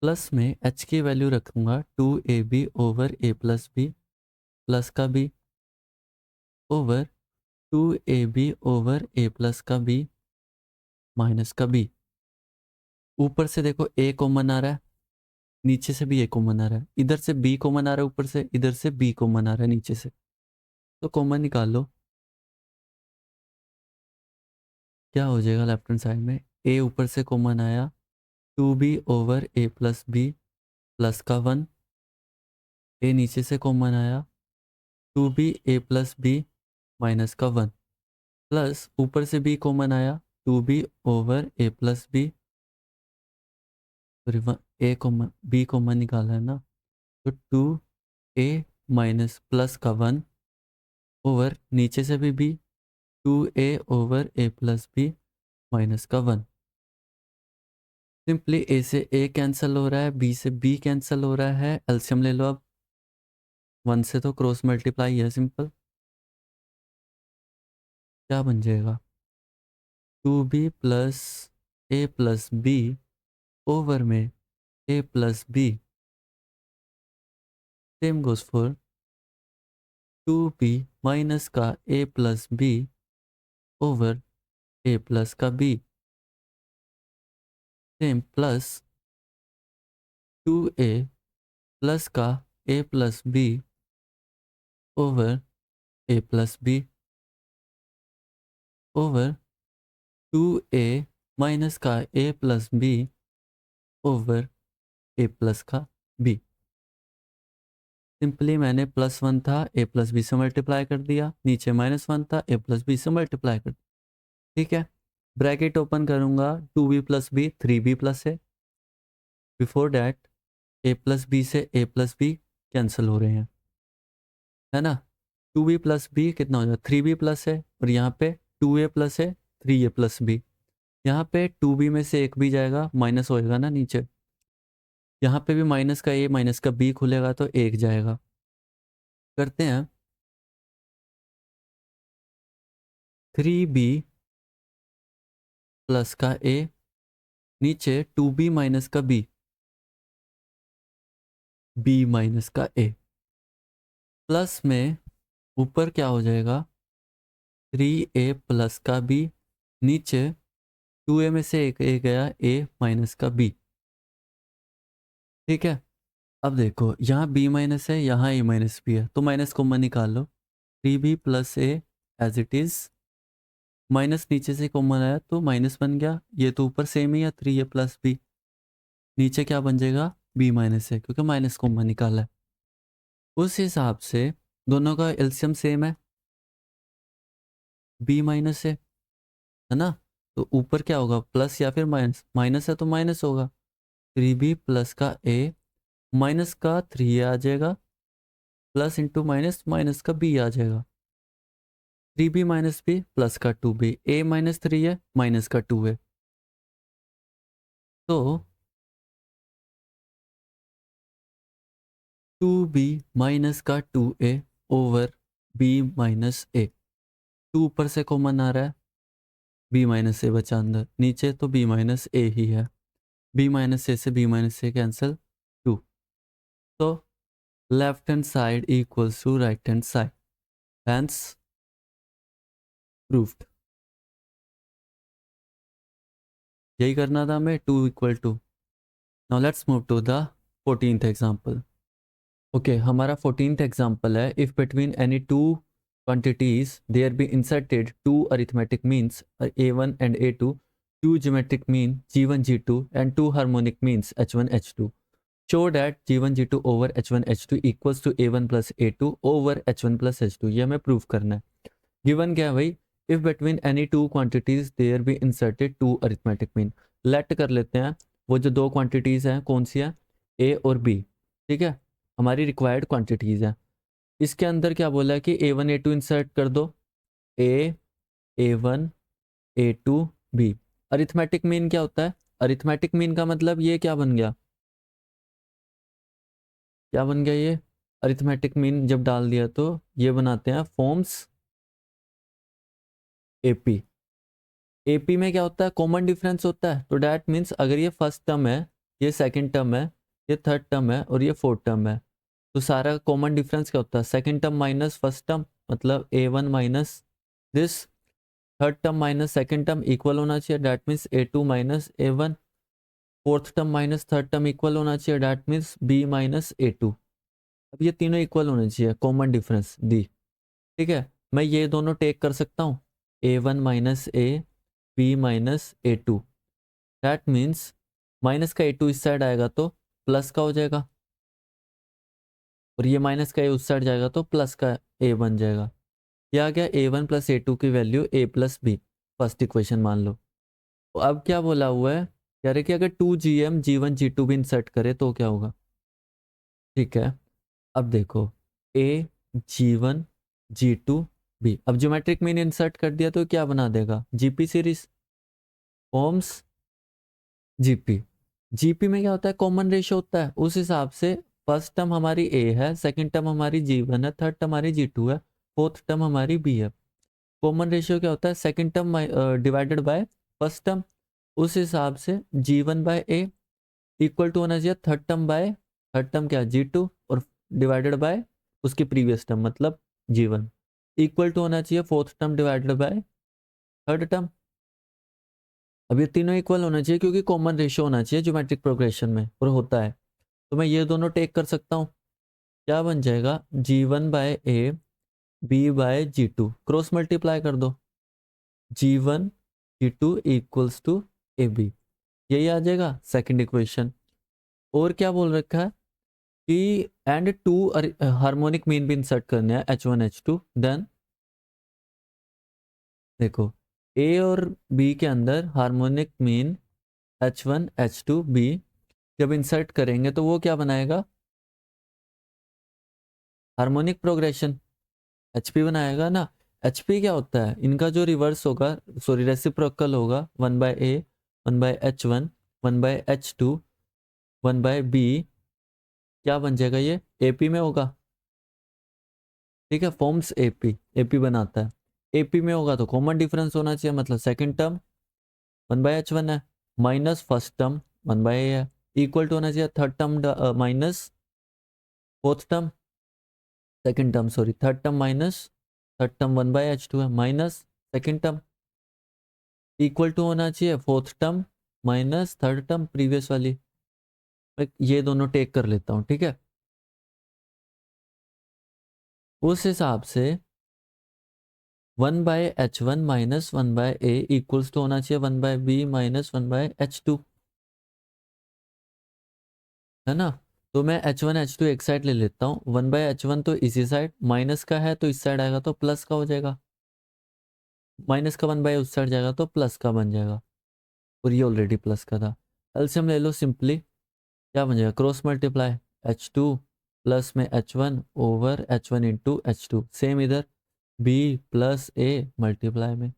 प्लस में h की वैल्यू रखूंगा 2ab over a plus B, plus का b over 2ab over a plus का b माइनस का b। ऊपर से देखो a कॉमन आ रहा है, नीचे से भी a कॉमन आ रहा है, इधर से b कॉमन आ रहा है, ऊपर से इधर से b कॉमन आ रहा है नीचे से, तो कॉमन निकाल लो। क्या हो जाएगा लेफ्ट हैंड साइड में? a ऊपर से कॉमन आया, 2b over a plus B plus का 1, a नीचे से कॉमन आया, 2b a plus B minus का 1, प्लस ऊपर से b कॉमन आया, 2b over a plus B, sorry a common b common निकाला है ना, तो 2a माइनस प्लस का 1 ओवर नीचे से भी b, 2a over a plus B minus का 1। सिंपली a से a कैंसिल हो रहा है, b से b कैंसिल हो रहा है, एलसीएम ले लो अब, 1 से तो क्रॉस मल्टीप्लाई है सिंपल, क्या बन जाएगा? 2b plus a plus B over में a plus B, same goes for 2b minus का a plus B over a plus का b, same plus 2a plus का a plus B over a plus B over 2a minus का a plus B over a plus का b। Simply मैंने +1 था a plus B से multiply कर दिया, नीचे -1 था a प्लस बी से मल्टीप्लाई कर दिया। ठीक है, ब्रैकेट ओपन करूंगा, 2b plus b 3b plus है। Before that a plus B से a प्लस बी कैंसिल हो रहे हैं, है ना। 2b प्लस बी कितना हो जाएगा, 3b प्लस है, और यहाँ पे 2a प्लस है 3a प्लस बी। यहाँ पे 2b में से एक भी जाएगा, माइनस होएगा ना नीचे। यहाँ पे भी माइनस का a माइनस का b खुलेगा तो एक जाएगा। करते हैं 3b प्लस का a, नीचे 2b माइनस का b, b माइनस का a, प्लस में ऊपर क्या हो जाएगा 3a प्लस का b, नीचे 2a में से एक a गया, a माइनस का b। ठीक है, अब देखो यहाँ b माइनस है, यहाँ a माइनस b है, तो माइनस कॉमन निकाल लो। 3b plus a as it is, minus नीचे से कॉमन आया तो माइनस बन गया, ये तो ऊपर सेम ही है 3a प्लस b, नीचे क्या बन जाएगा b माइनस है, क्योंकि माइनस कॉमन निकाला है। उस हिसाब से दोनों का एलसीएम सेम है, b माइनस है ना, तो ऊपर क्या होगा प्लस या फिर माइनस, माइनस है तो माइनस होगा। 3b प्लस का a माइनस का 3a आ जाएगा, प्लस इंटू माइनस माइनस का b आ जाएगा। 3b माइनस b प्लस का 2b, a माइनस 3 है माइनस का 2 है, तो 2b माइनस का 2a over b minus a। 2 ऊपर से कॉमन आ रहा है, b माइनस a बचा अंदर, नीचे तो b माइनस a ही है, b माइनस a से b माइनस a कैंसिल 2, तो left hand side equals to right hand side, hence proved. यही करना था हमें, 2 equal to. Now let's move to the 14th example. Okay, हमारा 14th एग्जाम्पल है, if between any two quantities there be inserted two arithmetic means a1 and a2, two geometric mean g1 g2 and two harmonic means h1 h2, show that g1 g2 over h1 h2 equals to a1 plus a2 over h1 plus h2। ये हमें prove करना है। Given क्या है भाई, if between any two quantities there be inserted two arithmetic mean. Let कर लेते हैं, वो जो दो क्वांटिटीज हैं कौन सी है, ए और बी। ठीक है, हमारी रिक्वायर्ड क्वांटिटीज है। इसके अंदर क्या बोला है कि a1 a2 इंसर्ट कर दो, a a1 a2 b। Arithmetic mean क्या होता है, अरिथमेटिक मीन का मतलब ये क्या बन गया, क्या बन गया ये, अरिथमेटिक मीन जब डाल दिया तो ये बनाते हैं फॉर्म्स एपी। एपी में क्या होता है, कॉमन डिफरेंस होता है, तो डैट मीन्स अगर ये फर्स्ट टर्म है, ये सेकंड टर्म है, ये थर्ड टर्म है और ये फोर्थ टर्म है, तो सारा कॉमन डिफरेंस क्या होता है, second term minus first term, मतलब a1 minus this, third term minus second term equal होना चाहिए, that means a2 minus a1, fourth term minus third term equal होना चाहिए, that means b minus a2। अब ये तीनों इक्वल होने चाहिए, कॉमन डिफरेंस दी। ठीक है, मैं ये दोनों टेक कर सकता हूँ, a1 minus a, b minus a2, that means minus का a2 इस साइड आएगा तो प्लस का हो जाएगा, और ये माइनस का a उस साइड जाएगा तो प्लस का a बन जाएगा। ये आ गया a1 प्लस a2 की value a plus b, first equation मान लो। तो अब क्या बोला हुआ है, कह रहे कि अगर 2gm g1 g2 भी इंसर्ट करे तो क्या होगा। ठीक है, अब देखो a g1 g2 b, अब ज्योमेट्रिक मीन इंसर्ट कर दिया तो क्या बना देगा, जीपी सीरीज, ओम्स जीपी। जीपी में क्या होता है, कॉमन रेशियो होता है, उस हिसाब से फर्स्ट टर्म हमारी ए है, सेकंड टर्म हमारी जी1 है, थर्ड टर्म हमारी जी2 है, फोर्थ टर्म हमारी बी है। कॉमन रेशियो क्या होता है, second term divided by first term, उस हिसाब से G one by A equal to होना चाहिए third term by, third term क्या जी2 और डिवाइडेड बाय उसकी प्रीवियस टर्म मतलब जी1, इक्वल टू होना चाहिए fourth term divided by third term. अब ये तीनों इक्वल होना चाहिए क्योंकि कॉमन रेशियो होना चाहिए ज्योमेट्रिक प्रोग्रेशन में, और होता है, तो मैं ये दोनों टेक कर सकता हूँ। क्या बन जाएगा, G one by A B by G two, cross multiply कर दो, G one G two equals to A B, यही आ जाएगा सेकंड इक्वेशन। और क्या बोल रखा है, कि एंड टू हार्मोनिक मीन भी इंसर्ट करने हैं H1 H2, देन देखो A और B के अंदर harmonic mean H1 H2 B जब इंसर्ट करेंगे तो वो क्या बनाएगा, हार्मोनिक प्रोग्रेशन HP बनाएगा ना। HP क्या होता है, इनका जो रिवर्स होगा, सॉरी रेसिप्रोकल होगा, 1/A 1/H1 1/H2 1/B, क्या बन जाएगा ये, AP में होगा। ठीक है, फॉर्म्स AP बनाता है। AP में होगा तो कॉमन डिफरेंस होना चाहिए, मतलब सेकंड टर्म 1/H1 है माइनस फर्स्ट टर्म 1/A है, इक्वल टू होना चाहिए third term minus fourth term, second term sorry third term minus third term 1/H2 है minus second term, equal to होना चाहिए fourth term minus third term previous वाली। मैं ये दोनों टेक कर लेता हूँ, ठीक है। उस हिसाब से 1/H1 minus 1/A equals to होना चाहिए 1/B माइनस 1/H2, है ना। तो मैं H1 H2 एक साइड ले लेता हूँ, 1/H1 तो इसी साइड माइनस का है तो इस साइड आएगा तो प्लस का हो जाएगा, माइनस का 1/, उस साइड जाएगा तो प्लस का बन जाएगा, और ये ऑलरेडी प्लस का था। एलसीएम ले लो सिंपली, क्या बन जाएगा, क्रॉस मल्टीप्लाई H2 प्लस में H1 over H1 into H2, same इधर B प्लस A मल्टीप्लाई में।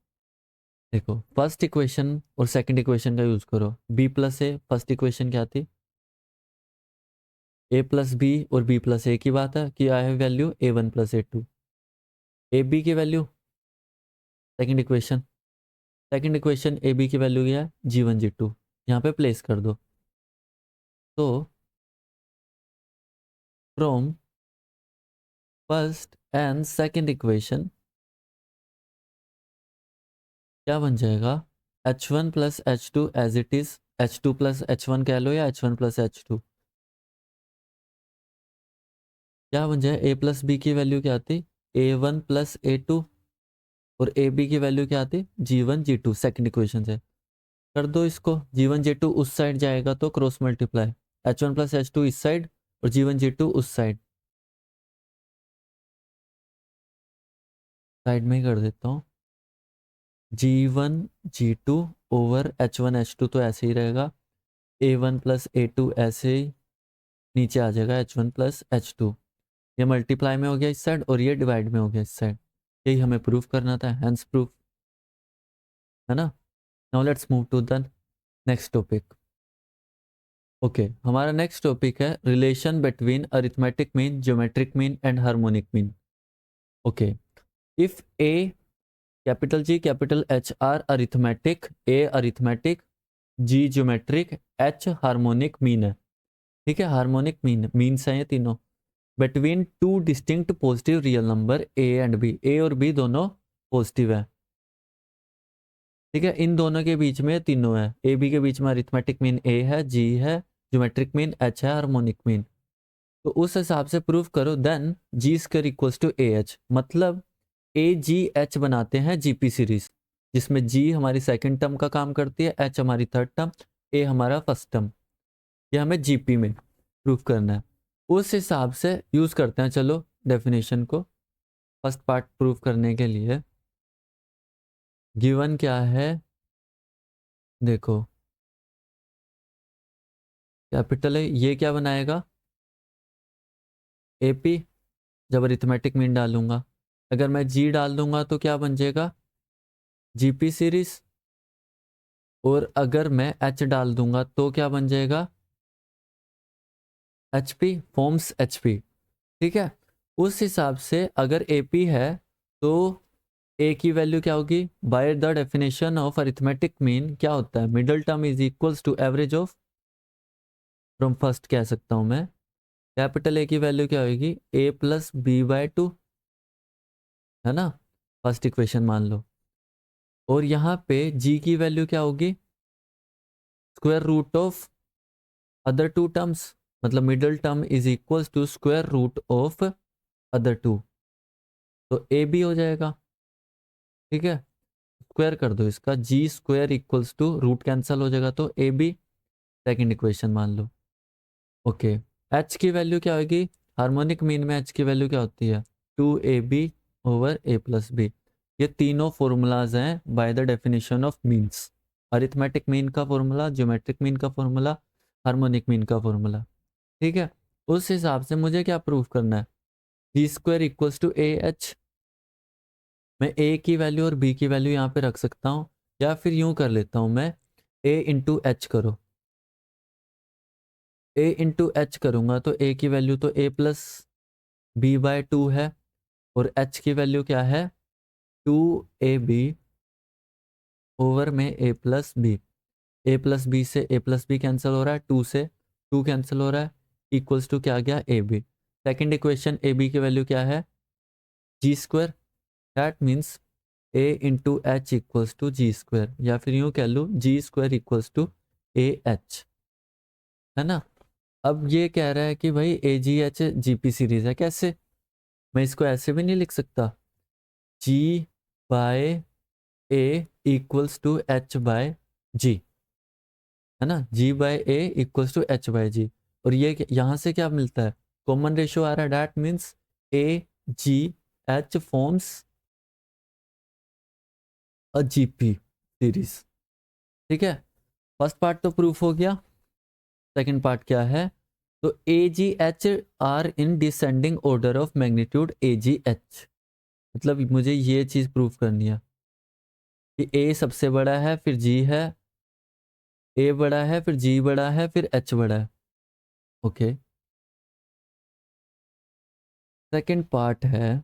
देखो फर्स्ट इक्वेशन और सेकंड इक्वेशन का यूज करो, B plus A, first equation क्या थी, A प्लस B और B प्लस A की बात है कि I have value A1 plus A2, AB की value second equation, second equation AB की वैल्यू क्या है G1 G2, यहाँ पे प्लेस कर दो। तो from first and second equation क्या बन जाएगा, H1 plus H2 as it is, H2 plus H1 कह लो या H1 प्लस H2, क्या बन जाए, A प्लस B की वैल्यू क्या आती, A1 प्लस A2, और AB की वैल्यू क्या आती, G1 G2, सेकंड इक्वेशन से कर दो इसको, G1 G2 उस साइड जाएगा तो cross multiply, H1 plus H2 इस साइड और G1 G2 उस साइड, साइड में ही कर देता हूँ, G1 G2 over H1 H2 तो ऐसे ही रहेगा, A1 प्लस A2 ऐसे ही नीचे आ जाएगा H1 प्लस H2, ये मल्टीप्लाई में हो गया इस साइड और ये डिवाइड में हो गया इस साइड, यही हमें प्रूफ करना था, हैंस प्रूफ, है ना। Now let's move to the next topic. Okay, हमारा नेक्स्ट टॉपिक है relation between arithmetic mean, geometric mean and harmonic mean. Okay, if A capital G capital H are arithmetic, A arithmetic, G geometric, H harmonic mean है, ठीक है, harmonic means है ये तीनों, between two distinct positive real number A and B, A और B दोनों पॉजिटिव है, ठीक है, इन दोनों के बीच में तीनों है, ए बी के बीच में अरिथमेटिक मीन A है, G है, ज्योमेट्रिक मीन H है, हार्मोनिक मीन, तो उस हिसाब से प्रूव करो, then G square equals to AH, मतलब AGH बनाते हैं GP सीरीज, जिसमें G हमारी सेकंड टर्म का काम करती है, H हमारी थर्ड टर्म, A हमारा फर्स्ट टर्म, ये हमें GP में प्रूफ करना है। उस हिसाब से यूज करते हैं, चलो डेफिनेशन को फर्स्ट पार्ट प्रूफ करने के लिए, गिवन क्या है, देखो कैपिटल है, ये क्या बनाएगा AP, जब अरिथमेटिक मीन डालूंगा, अगर मैं G डाल दूंगा तो क्या बन जाएगा GP सीरीज, और अगर मैं H डाल दूंगा तो क्या बन जाएगा HP, फॉर्म्स HP, ठीक है। उस हिसाब से अगर AP है तो A की वैल्यू क्या होगी, by the definition of arithmetic mean क्या होता है, middle term is equals to average of, from first कह सकता हूं मैं, कैपिटल A की वैल्यू क्या होगी A प्लस B/2, है ना, फर्स्ट इक्वेशन मान लो, और यहाँ पे G की वैल्यू क्या होगी, square root of other two terms, मतलब middle term is equals to square root of other two, तो ए बी हो जाएगा, ठीक है, स्क्वायर कर दो इसका, g square equals to root cancel हो जाएगा तो ए बी, सेकेंड इक्वेशन मान लो। ओके, एच की वैल्यू क्या होगी, हार्मोनिक मीन में एच की वैल्यू क्या होती है 2ab over a plus b. ये तीनों फॉर्मूलाज हैं bye the definition of means, arithmetic mean का फॉर्मूला, ज्योमेट्रिक मीन का फॉर्मूला, हार्मोनिक मीन का फॉर्मूला। ठीक है, उस हिसाब से मुझे क्या प्रूव करना है, जी square equals to A h. मैं ए की वैल्यू और बी की वैल्यू यहाँ पे रख सकता हूँ, या फिर यूं कर लेता हूँ मैं, ए इंटू एच करो, ए इंटू एच करूँगा तो ए की वैल्यू तो ए प्लस बी बाय 2 है, और एच की वैल्यू क्या है 2ab ओवर में a plus B. A plus B से ए प्लस बी कैंसिल हो रहा है, 2 से 2 कैंसिल हो रहा है, इक्वल्स टू क्या आ गया A B. Second equation A B की वैल्यू क्या है जी square, that means A into H equals to G square, या फिर यूँ कह लूँ G square equals to A H, है ना। अब ये कह रहा है कि भाई A G H G P series है, कैसे, मैं इसको ऐसे भी नहीं लिख सकता, G by A equals to H by G, है ना, जी by A equals to H by G. और ये यहाँ से क्या मिलता है, कॉमन रेशियो आ रहा है, that means a G H forms a GP series. ठीक है, फर्स्ट पार्ट तो प्रूफ हो गया, सेकंड पार्ट क्या है, तो A G H are in descending order of magnitude A G H, मतलब मुझे ये चीज प्रूफ करनी है कि ए सबसे बड़ा है, फिर जी है, ए बड़ा है, फिर जी बड़ा है, फिर एच बड़ा है। ओके, सेकंड पार्ट है,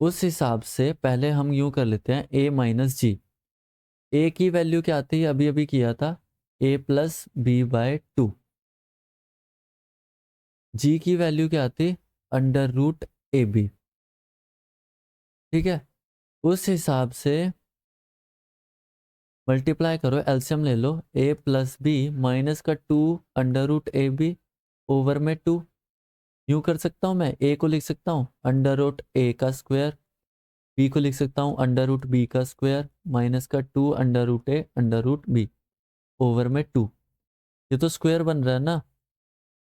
उस हिसाब से पहले हम यूं कर लेते हैं ए माइनस जी। ए की वैल्यू क्या आती है, अभी अभी किया था ए प्लस बी बाय 2। जी की वैल्यू क्या आती, अंडर रूट ए बी। ठीक है, उस हिसाब से मल्टीप्लाई करो, एलसीएम ले लो, ए प्लस बी माइनस का 2 under root A B over में 2। यूं कर सकता हूं मैं, ए को लिख सकता हूं अंडर रूट ए का स्क्वायर, बी को लिख सकता हूं अंडर रूट बी का स्क्वायर, माइनस का 2 under root A under root B over में 2। ये तो स्क्वायर बन रहा है ना,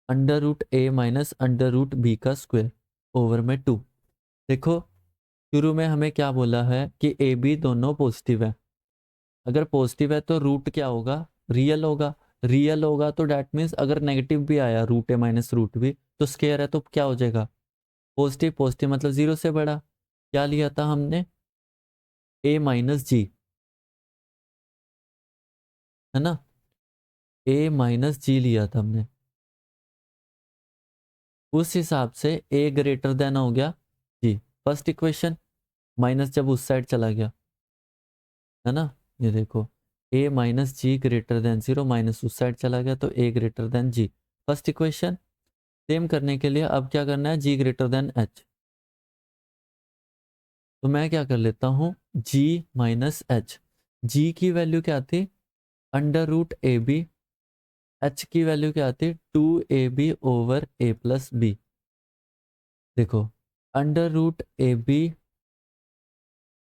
under root A minus under root B का स्क्वायर ओवर में 2। देखो, शुरू में हमें क्या बोला है कि ए बी दोनों पॉजिटिव है, अगर पॉजिटिव है तो रूट क्या होगा, रियल होगा, रियल होगा तो डैट मीन्स अगर नेगेटिव भी आया root A minus root B तो स्केयर है तो क्या हो जाएगा पॉजिटिव, पॉजिटिव मतलब जीरो से बड़ा। क्या लिया था हमने, ए माइनस जी, है ना, ए माइनस जी लिया था हमने, उस हिसाब से ए ग्रेटर देन हो गया जी, फर्स्ट इक्वेशन, माइनस जब उस साइड चला गया, है ना, ये देखो ए माइनस जी ग्रेटर देन जीरो, माइनस उस साइड चला गया तो ए ग्रेटर देन जी, फर्स्ट इक्वेशन। सेम करने के लिए अब क्या करना है, जी ग्रेटर देन एच, तो मैं क्या कर लेता हूँ जी माइनस एच। जी की वैल्यू क्या थी अंडर रूट ए बी, एच की वैल्यू क्या थी 2ab ओवर ए प्लस बी। देखो, अंडर रूट ए बी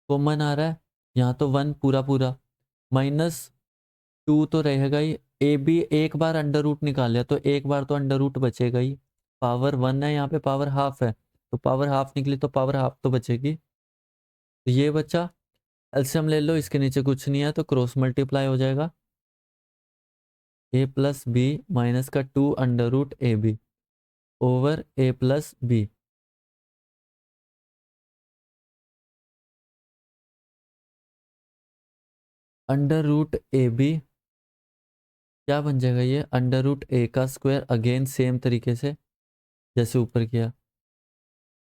कॉमन आ रहा है, यहाँ तो 1 पूरा पूरा, माइनस 2 तो रहेगा ही, ए बी एक बार अंडर रूट निकाल लिया तो एक बार तो अंडर रूट बचेगा ही, पावर 1 है यहाँ पे, पावर हाफ है, तो पावर हाफ निकली तो पावर हाफ तो बचेगी, तो ये बचा। एलसीएम ले लो, इसके नीचे कुछ नहीं है तो क्रॉस मल्टीप्लाई हो जाएगा, ए प्लस बी माइनस का 2 under root A B over A plus B. Under root A B क्या बन जाएगा, ये अंडर रूट ए का स्क्वायर, अगेन सेम तरीके से जैसे ऊपर किया,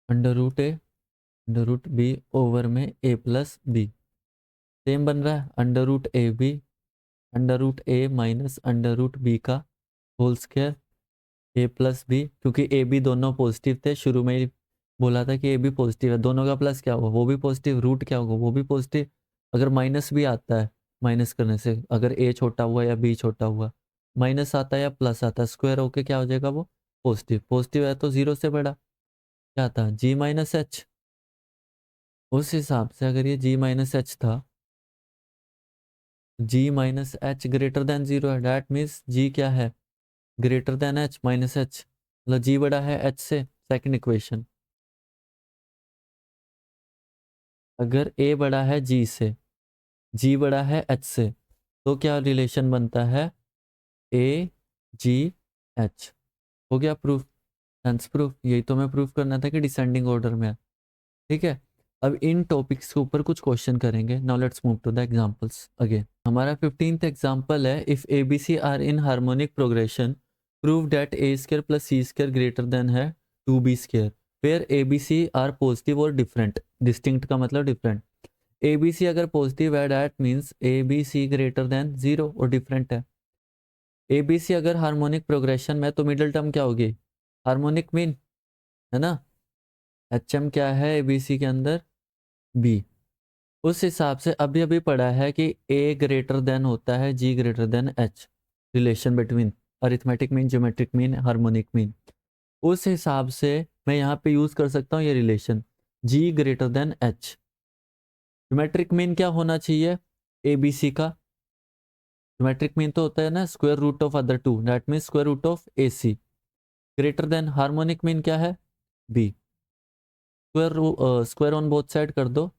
under root A under root B over में ए प्लस बी, सेम बन रहा है under root A B under root A minus under root B का whole square A plus B, क्योंकि ए बी दोनों पॉजिटिव थे, शुरू में ही बोला था कि ए बी पॉजिटिव है, दोनों का प्लस क्या होगा वो भी पॉजिटिव, रूट क्या होगा वो भी पॉजिटिव, अगर माइनस भी आता है, माइनस करने से अगर ए छोटा हुआ या बी छोटा हुआ, माइनस आता है या प्लस आता है, स्क्वायर होके क्या हो जाएगा वो पॉजिटिव, पॉजिटिव है तो जीरो से बड़ा, क्या था जी माइनस एच। उस हिसाब से अगर ये जी माइनस एच था, G minus H greater than zero है, डैट मीन्स जी क्या है greater than H minus H, मतलब जी बड़ा है एच से। सेकंड इक्वेशन, अगर ए बड़ा है जी से, जी बड़ा है एच से, तो क्या रिलेशन बनता है, ए जी एच। हो गया प्रूफ, सेंस प्रूफ। यही तो मैं प्रूफ करना था कि डिसेंडिंग ऑर्डर में है। ठीक है, अब इन टॉपिक्स के ऊपर कुछ क्वेश्चन करेंगे। Now let's move to the examples again. हमारा 15th एग्जांपल है, if A B C are in harmonic progression prove that A square plus C square greater than है 2b square, where A B C are positive और different. Distinct का मतलब different. A B C अगर positive है that means A B C greater than 0 और different है। A B C अगर harmonic progression में, तो मिडिल टर्म क्या होगी, हार्मोनिक मीन, है ना। एच एम क्या है ए बी सी के अंदर, बी। उस हिसाब से अभी अभी पढ़ा है कि ए ग्रेटर देन होता है G greater than H, relation between arithmetic mean, geometric mean, harmonic mean. उस हिसाब से मैं यहाँ पे यूज कर सकता हूँ ये relation, G greater than H. Geometric mean क्या होना चाहिए, ए बी सी का। ज्योमेट्रिक मीन तो होता है ना square root of other two, that mean square root of A C. Greater than harmonic mean क्या है, B. Square on both side कर दो,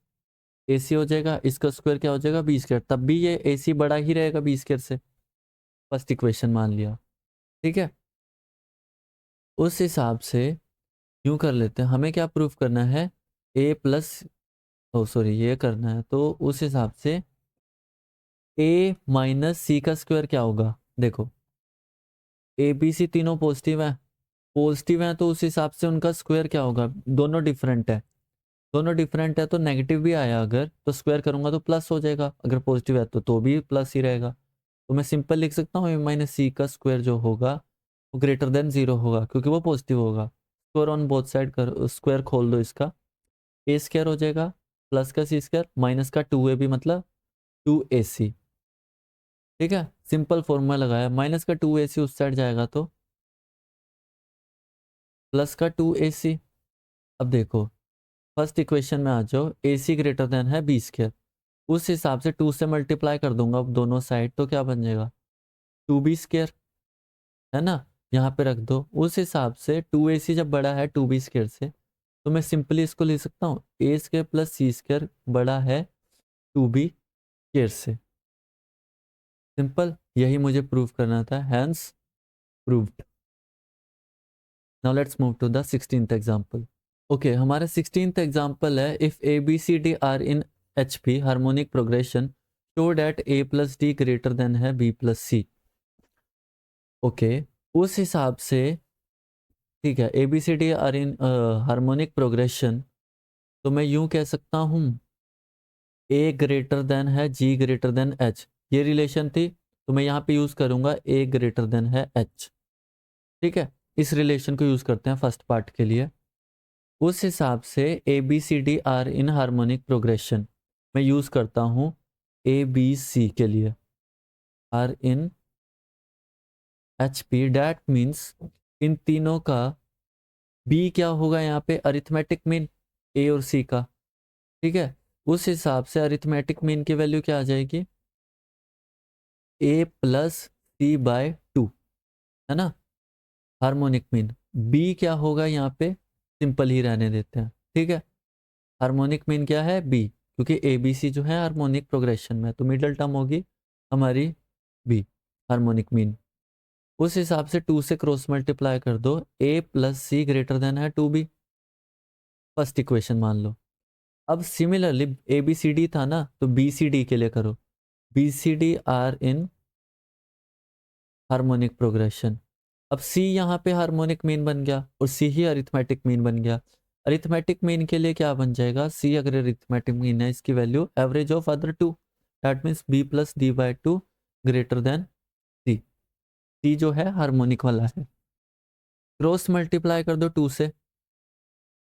ए सी हो जाएगा, इसका स्क्वायर क्या हो जाएगा, बी स्क्वायर। तब भी ये ए सी बड़ा ही रहेगा बी स्क्वायर से, फर्स्ट इक्वेशन मान लिया। ठीक है, उस हिसाब से यूं कर लेते हैं, हमें क्या प्रूफ करना है, ए प्लस, ओ सॉरी ये करना है, तो उस हिसाब से ए माइनस सी का स्क्वायर क्या होगा। देखो ए बी सी तीनों पॉजिटिव है तो उस हिसाब से उनका स्क्वायर क्या होगा, दोनों डिफरेंट है। दोनों डिफरेंट है तो नेगेटिव भी आया अगर, तो स्क्वायर करूंगा तो प्लस हो जाएगा, अगर पॉजिटिव है तो भी प्लस ही रहेगा। तो मैं सिंपल लिख सकता हूँ ए माइनस सी का स्क्वायर जो होगा वो ग्रेटर देन 0 होगा, क्योंकि वो पॉजिटिव होगा। स्क्वायर ऑन बोथ साइड कर, स्क्वायर खोल दो इसका, ए स्क्वायर हो जाएगा प्लस का सी स्क्वायर माइनस का 2a भी मतलब 2ac। ठीक है, सिंपल फॉर्मूला लगाया, माइनस का 2ac उस साइड जाएगा तो प्लस का 2ac। अब देखो फर्स्ट इक्वेशन में आ जाओ, ए सी ग्रेटर देन है बी स्क्वायर, उस हिसाब से 2 से मल्टीप्लाई कर दूंगा अब दोनों साइड, तो क्या बन जाएगा 2b स्क्वायर, है ना। यहाँ पे रख दो, उस हिसाब से 2ac जब बड़ा है 2b स्क्वायर से, तो मैं सिंपली इसको लिख सकता हूँ a square plus C square बड़ा है 2b स्क्वायर से। सिंपल, यही मुझे प्रूव करना था, hence proved. Now let's move to the 16th example. Okay, हमारा 16th एग्जांपल है, if A B C D are in H P harmonic progression show that A plus D greater than है B plus C. Okay, उस हिसाब से ठीक है, A B C D are in harmonic progression, तो मैं यूं कह सकता हूं ए ग्रेटर देन है जी ग्रेटर देन एच, ये रिलेशन थी, तो मैं यहाँ पे यूज करूंगा ए ग्रेटर देन है एच। ठीक है, इस रिलेशन को यूज करते हैं फर्स्ट पार्ट के लिए। उस हिसाब से A B C D are in harmonic progression मैं यूज करता हूं ए बी सी के लिए, are in H P, that means इन तीनों का बी क्या होगा यहाँ पे, अरिथमेटिक मीन ए और सी का। ठीक है, उस हिसाब से अरिथमेटिक मीन की वैल्यू क्या आ जाएगी, ए प्लस सी बाय 2, है ना। हार्मोनिक मीन बी क्या होगा यहाँ पे, सिंपल ही रहने देते हैं। ठीक है, हार्मोनिक मीन क्या है, बी, क्योंकि ए बी सी जो है हार्मोनिक प्रोग्रेशन में, तो मिडल टर्म होगी हमारी बी, हार्मोनिक मीन। उस हिसाब से 2 से क्रॉस मल्टीप्लाई कर दो, A plus C greater than है 2b, फर्स्ट इक्वेशन मान लो। अब similarly A B C D था ना, तो बी सी डी के लिए करो, B C D are in harmonic progression. अब सी यहाँ पे हार्मोनिक मीन बन गया और सी ही अरिथमेटिक मीन बन गया। अरिथमेटिक मीन के लिए क्या बन जाएगा, सी अगर अरिथमेटिक मीन है, इसकी value average of other two, that means B plus D by 2 greater than C. C जो है हार्मोनिक वाला है, क्रॉस मल्टीप्लाई कर दो 2 से,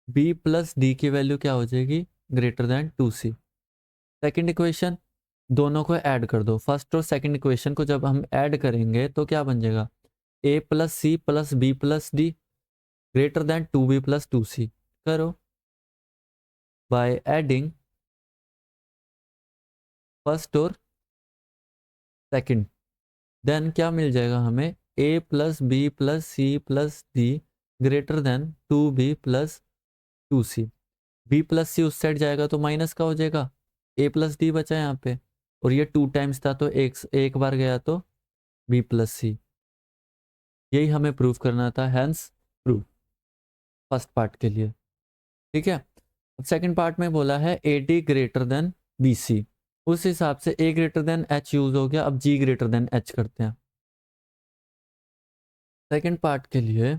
बी प्लस डी की वैल्यू क्या हो जाएगी, greater than 2c। Second equation, दोनों को ऐड कर दो, फर्स्ट और सेकेंड इक्वेशन को जब हम ऐड करेंगे तो क्या बन जाएगा, A plus C plus B plus D greater than 2b plus 2c। करो बाय एडिंग फर्स्ट और सेकंड, देन क्या मिल जाएगा हमें, A plus B plus C plus D greater than 2b plus 2c। B plus C उस side जाएगा तो minus का हो जाएगा, ए प्लस डी बचा यहाँ पे, और ये 2 टाइम्स था तो एक बार गया तो बी प्लस सी। यही हमें प्रूफ करना था, हैंस प्रूफ फर्स्ट पार्ट के लिए। ठीक है, अब सेकंड पार्ट में बोला है A D greater than B C. उस हिसाब से A greater than H use हो गया, अब जी ग्रेटर देन एच करते हैं। सेकंड पार्ट के लिए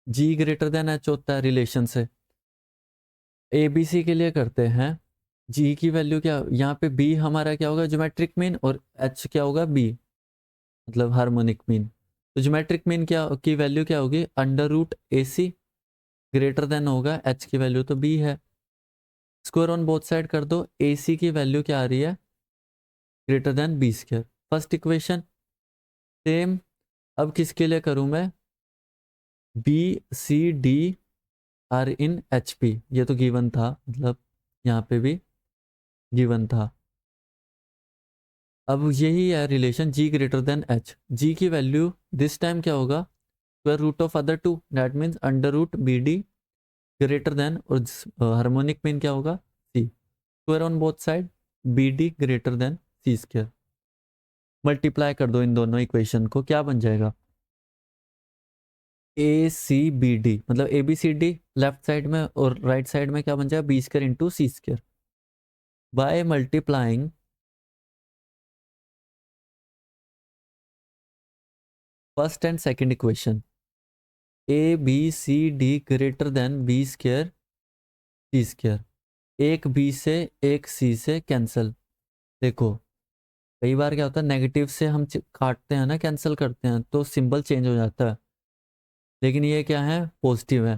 जी ग्रेटर देन एच होता है रिलेशन से, ए बी सी के लिए करते हैं। जी की वैल्यू क्या, यहाँ पे बी हमारा क्या होगा ज्योमेट्रिक मीन, और एच क्या होगा बी, मतलब हार्मोनिक मीन। तो ज्योमेट्रिक मीन क्या की वैल्यू क्या होगी, अंडर रूट ए सी, ग्रेटर देन होगा एच की वैल्यू तो बी है। स्क्वायर ऑन बोथ साइड कर दो, ए सी की वैल्यू क्या आ रही है, greater than B square. First equation same, अब किसके लिए करूं मैं, B C D are in H P, ये तो गिवन था, मतलब यहाँ पे भी गिवन था। अब यही है relation G greater than H. G की वैल्यू दिस टाइम क्या होगा, square root of other two, that means under root B D greater than, और हार्मोनिक मीन क्या होगा C, square on both side B D greater than C square. Multiply कर दो इन दोनों equation को, क्या बन जाएगा, ए सी बी डी, मतलब A B C D left side में और राइट साइड में क्या बन जाएगा, B square into C square. By multiplying first and second equation, A B C D greater than B square C square, एक B से एक सी से कैंसिल। देखो कई बार क्या होता है, नेगेटिव से हम काटते हैं ना, कैंसिल करते हैं तो सिंबल चेंज हो जाता है, लेकिन ये क्या है पॉजिटिव है।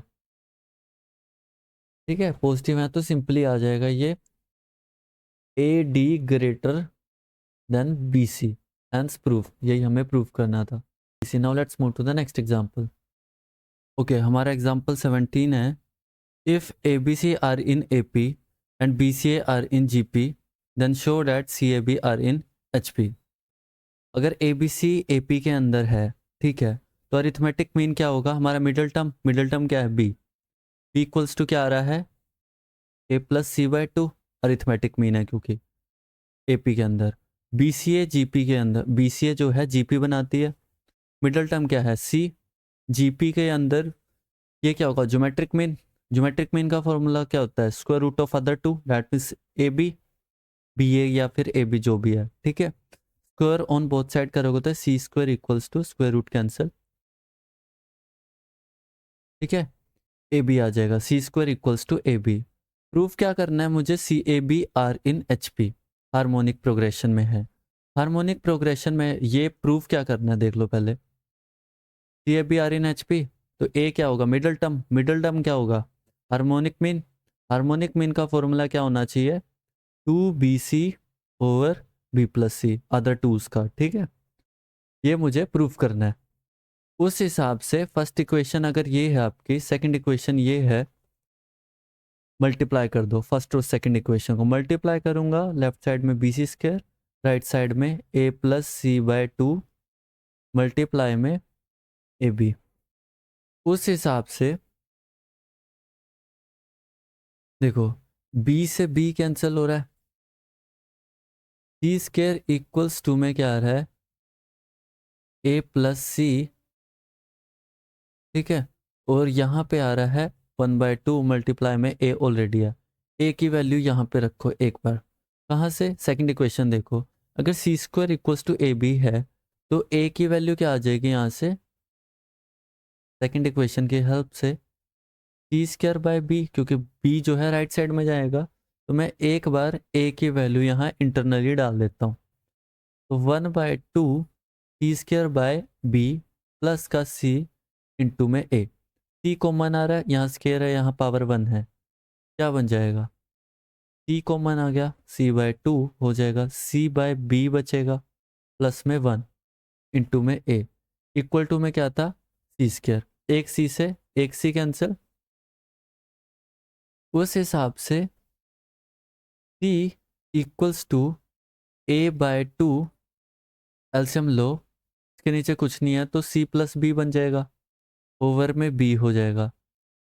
ठीक है, पॉजिटिव है तो सिंपली आ जाएगा ये A D greater than B C, hence proof, यही हमें प्रूफ करना था। इसी now let's move to the next example. Okay, हमारा एग्जांपल 17 है, if A B C are in A P and B C A are in G P then show that C A B are in H P. अगर A B C A P के अंदर है, ठीक है, तो arithmetic mean क्या होगा हमारा, मिडल टर्म क्या है बी, बी इक्वल्स टू क्या आ रहा है A plus C by two, arithmetic mean है क्योंकि ए पी के अंदर। बी सी ए जी पी के अंदर, बी सी ए जो है जी पी बनाती है, मिडल टर्म क्या है सी, जी पी के अंदर ये क्या होगा ज्योमेट्रिक मीन। ज्योमेट्रिक मीन का फॉर्मूला क्या होता है, square root of other two, that means A B, B A या फिर ए बी जो भी है। ठीक है, स्क्वायर ऑन बोथ साइड करोगे तो C square equals to square root cancel. ठीक है, ए बी आ जाएगा, C square equals to A B. Proof क्या करना है मुझे, C A B are in H P, harmonic progression में है। हार्मोनिक प्रोग्रेशन में ये प्रूफ क्या करना है देख लो पहले, C A B are in H P, तो ए क्या होगा मिडल टर्म क्या होगा हार्मोनिक मीन। हार्मोनिक मीन का फॉर्मूला क्या होना चाहिए, two B C over B plus C other twos का। ठीक है, ये मुझे प्रूफ करना है। उस हिसाब से फर्स्ट इक्वेशन अगर ये है आपकी, सेकंड इक्वेशन ये है, मल्टीप्लाई कर दो फर्स्ट और सेकंड इक्वेशन को। मल्टीप्लाई करूंगा लेफ्ट साइड में B C square, right side में ए plus C by two multiply में ए बी। उस हिसाब से देखो बी से बी कैंसिल हो रहा है, सी स्क्वायर इक्वल्स टू में क्या आ रहा है ए प्लस सी। ठीक है, और यहाँ पे आ रहा है 1/2 मल्टीप्लाई में ए ऑलरेडी है, ए की वैल्यू यहाँ पे रखो एक बार। कहाँ से, सेकंड इक्वेशन देखो, अगर C square equals to A B है तो ए की वैल्यू क्या आ जाएगी यहाँ से, सेकंड इक्वेशन की हेल्प से सी स्क्वायर बाय बी, क्योंकि बी जो है राइट साइड में जाएगा, तो मैं एक बार ए की वैल्यू यहाँ इंटरनली डाल देता हूँ। तो 1/2 सी स्क्वायर बाय बी प्लस का सी इंटू में ए, सी कॉमन आ रहा है, यहाँ स्क्वायर है यहाँ पावर 1 है, क्या बन जाएगा सी कॉमन आ गया, c/2 हो जाएगा, c बाय बी बचेगा प्लस में 1 इंटू में a इक्वल टू में क्या था सी स्क्वायर, एक सी से एक सी कैंसिल। उस हिसाब से c इक्वल्स टू a/2 एल्सियम लो, इसके नीचे कुछ नहीं है तो सी प्लस बी बन जाएगा, ओवर में बी हो जाएगा,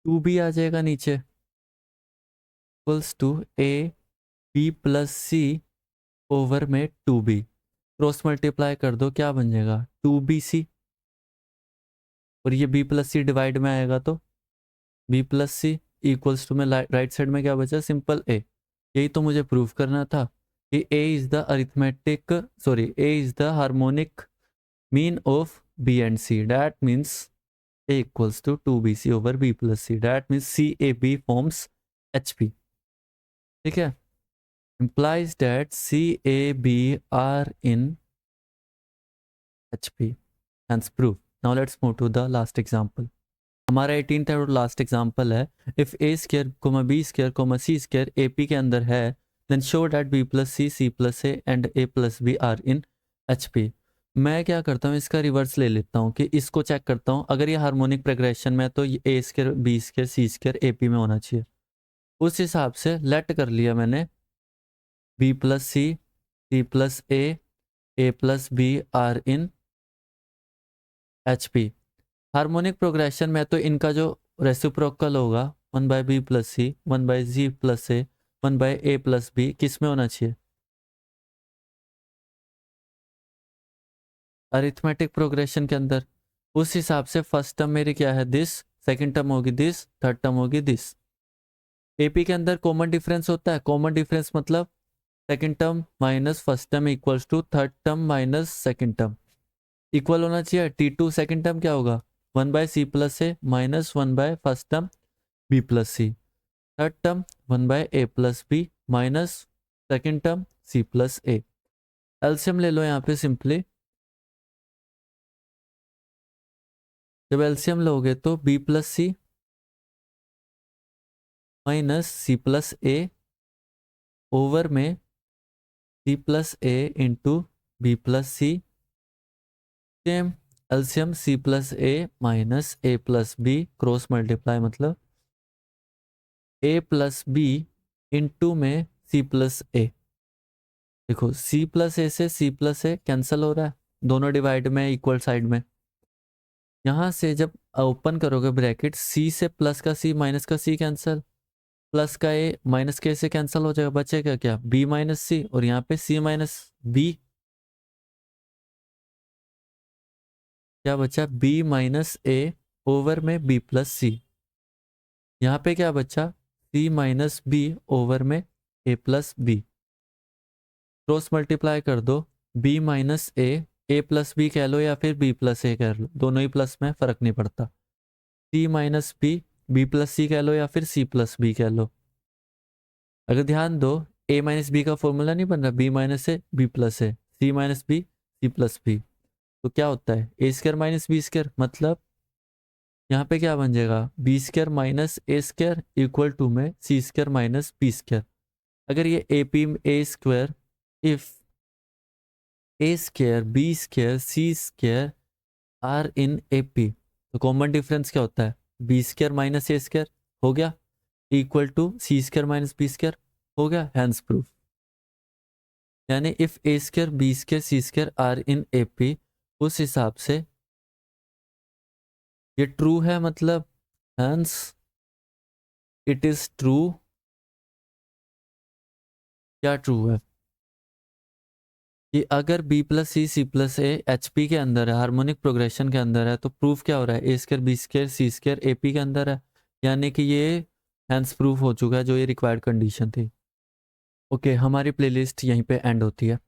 2b आ जाएगा नीचे, equals to A B plus C over में 2b, क्रॉस मल्टीप्लाई कर दो, क्या बन जाएगा 2bc, और ये b प्लस सी डिवाइड में आएगा तो b plus C equals to में राइट साइड में क्या बचा, सिंपल a। यही तो मुझे प्रूव करना था कि a is the arithmetic a is the harmonic mean of b and c, that means a equals to 2bc over b plus c, that means CAB forms HP, ठीक है, implies that CAB are in HP, hence proof। Now let's move to the last example। हमारा 18th और last example है, if A square B square C square A P के अंदर है, then show that B plus C plus A and A plus B are in H P. मैं क्या करता हूँ, इसका रिवर्स ले लेता हूँ कि इसको चेक करता हूँ, अगर ये हार्मोनिक प्रोग्रेशन में तो ये A square B square C square A P में होना चाहिए। उस हिसाब से लेट कर लिया मैंने B plus C plus A plus B are in H P. Harmonic progression में तो इनका जो रेसिप्रोकल होगा 1/b plus C 1/g plus A 1/a plus B किस में होना चाहिए, अरिथमेटिक प्रोग्रेशन के अंदर। उस हिसाब से फर्स्ट टर्म मेरी क्या है दिस, सेकंड टर्म होगी दिस, थर्ड टर्म होगी दिस। एपी के अंदर कॉमन डिफरेंस होता है, कॉमन डिफरेंस मतलब second term minus first term equals to third term minus second term, equal होना चाहिए। T2 सेकंड टर्म क्या होगा 1/c plus A minus 1/ first term b plus C, third term 1/a plus B minus second term c plus A. LCM ले लो यहाँ पे simply, जब LCM लोगे तो b plus C minus C plus a over में c plus A into B plus C, same LCM c plus A minus A plus B, cross multiply मतलब a plus B into में c plus ए। देखो c plus ए से c plus ए cancel हो रहा है, दोनों divide में इक्वल साइड में। यहाँ से जब ओपन करोगे ब्रैकेट, c से प्लस का c माइनस का c कैंसिल, प्लस का a माइनस के से कैंसिल हो जाएगा, बचेगा क्या b माइनस c, और यहाँ पे c माइनस b, क्या बचा b माइनस ए ओवर में b प्लस c। यहाँ पे क्या बचा c माइनस बी ओवर में a plus B, cross multiply कर दो, b माइनस ए प्लस बी कह लो या फिर b प्लस ए कह लो, दोनों ही प्लस में फर्क नहीं पड़ता। c माइनस बी प्लस सी कह लो या फिर c प्लस बी कह लो। अगर ध्यान दो a माइनस बी का फॉर्मूला नहीं बन रहा, b minus A B plus A, c minus B C plus B, तो क्या होता है A square minus B square, मतलब यहाँ पे क्या बन जाएगा B square minus A square equal to में C square minus B square. अगर ये A P A square, if A square B square C square are in A P, तो कॉमन डिफरेंस क्या होता है B square minus A square हो गया, equal to C square minus B square हो गया, हैंस प्रूफ। यानी if A square B square C square are in A P, उस हिसाब से ये ट्रू है, मतलब हैंस इट इज ट्रू। क्या ट्रू है कि अगर b plus C plus A H P के अंदर है, हार्मोनिक प्रोग्रेशन के अंदर है, तो प्रूफ क्या हो रहा है ए square B square C square A P के अंदर है, यानी कि ये हैंस प्रूफ हो चुका है जो ये रिक्वायर्ड कंडीशन थी। ओके, हमारी प्लेलिस्ट यहीं पे एंड होती है।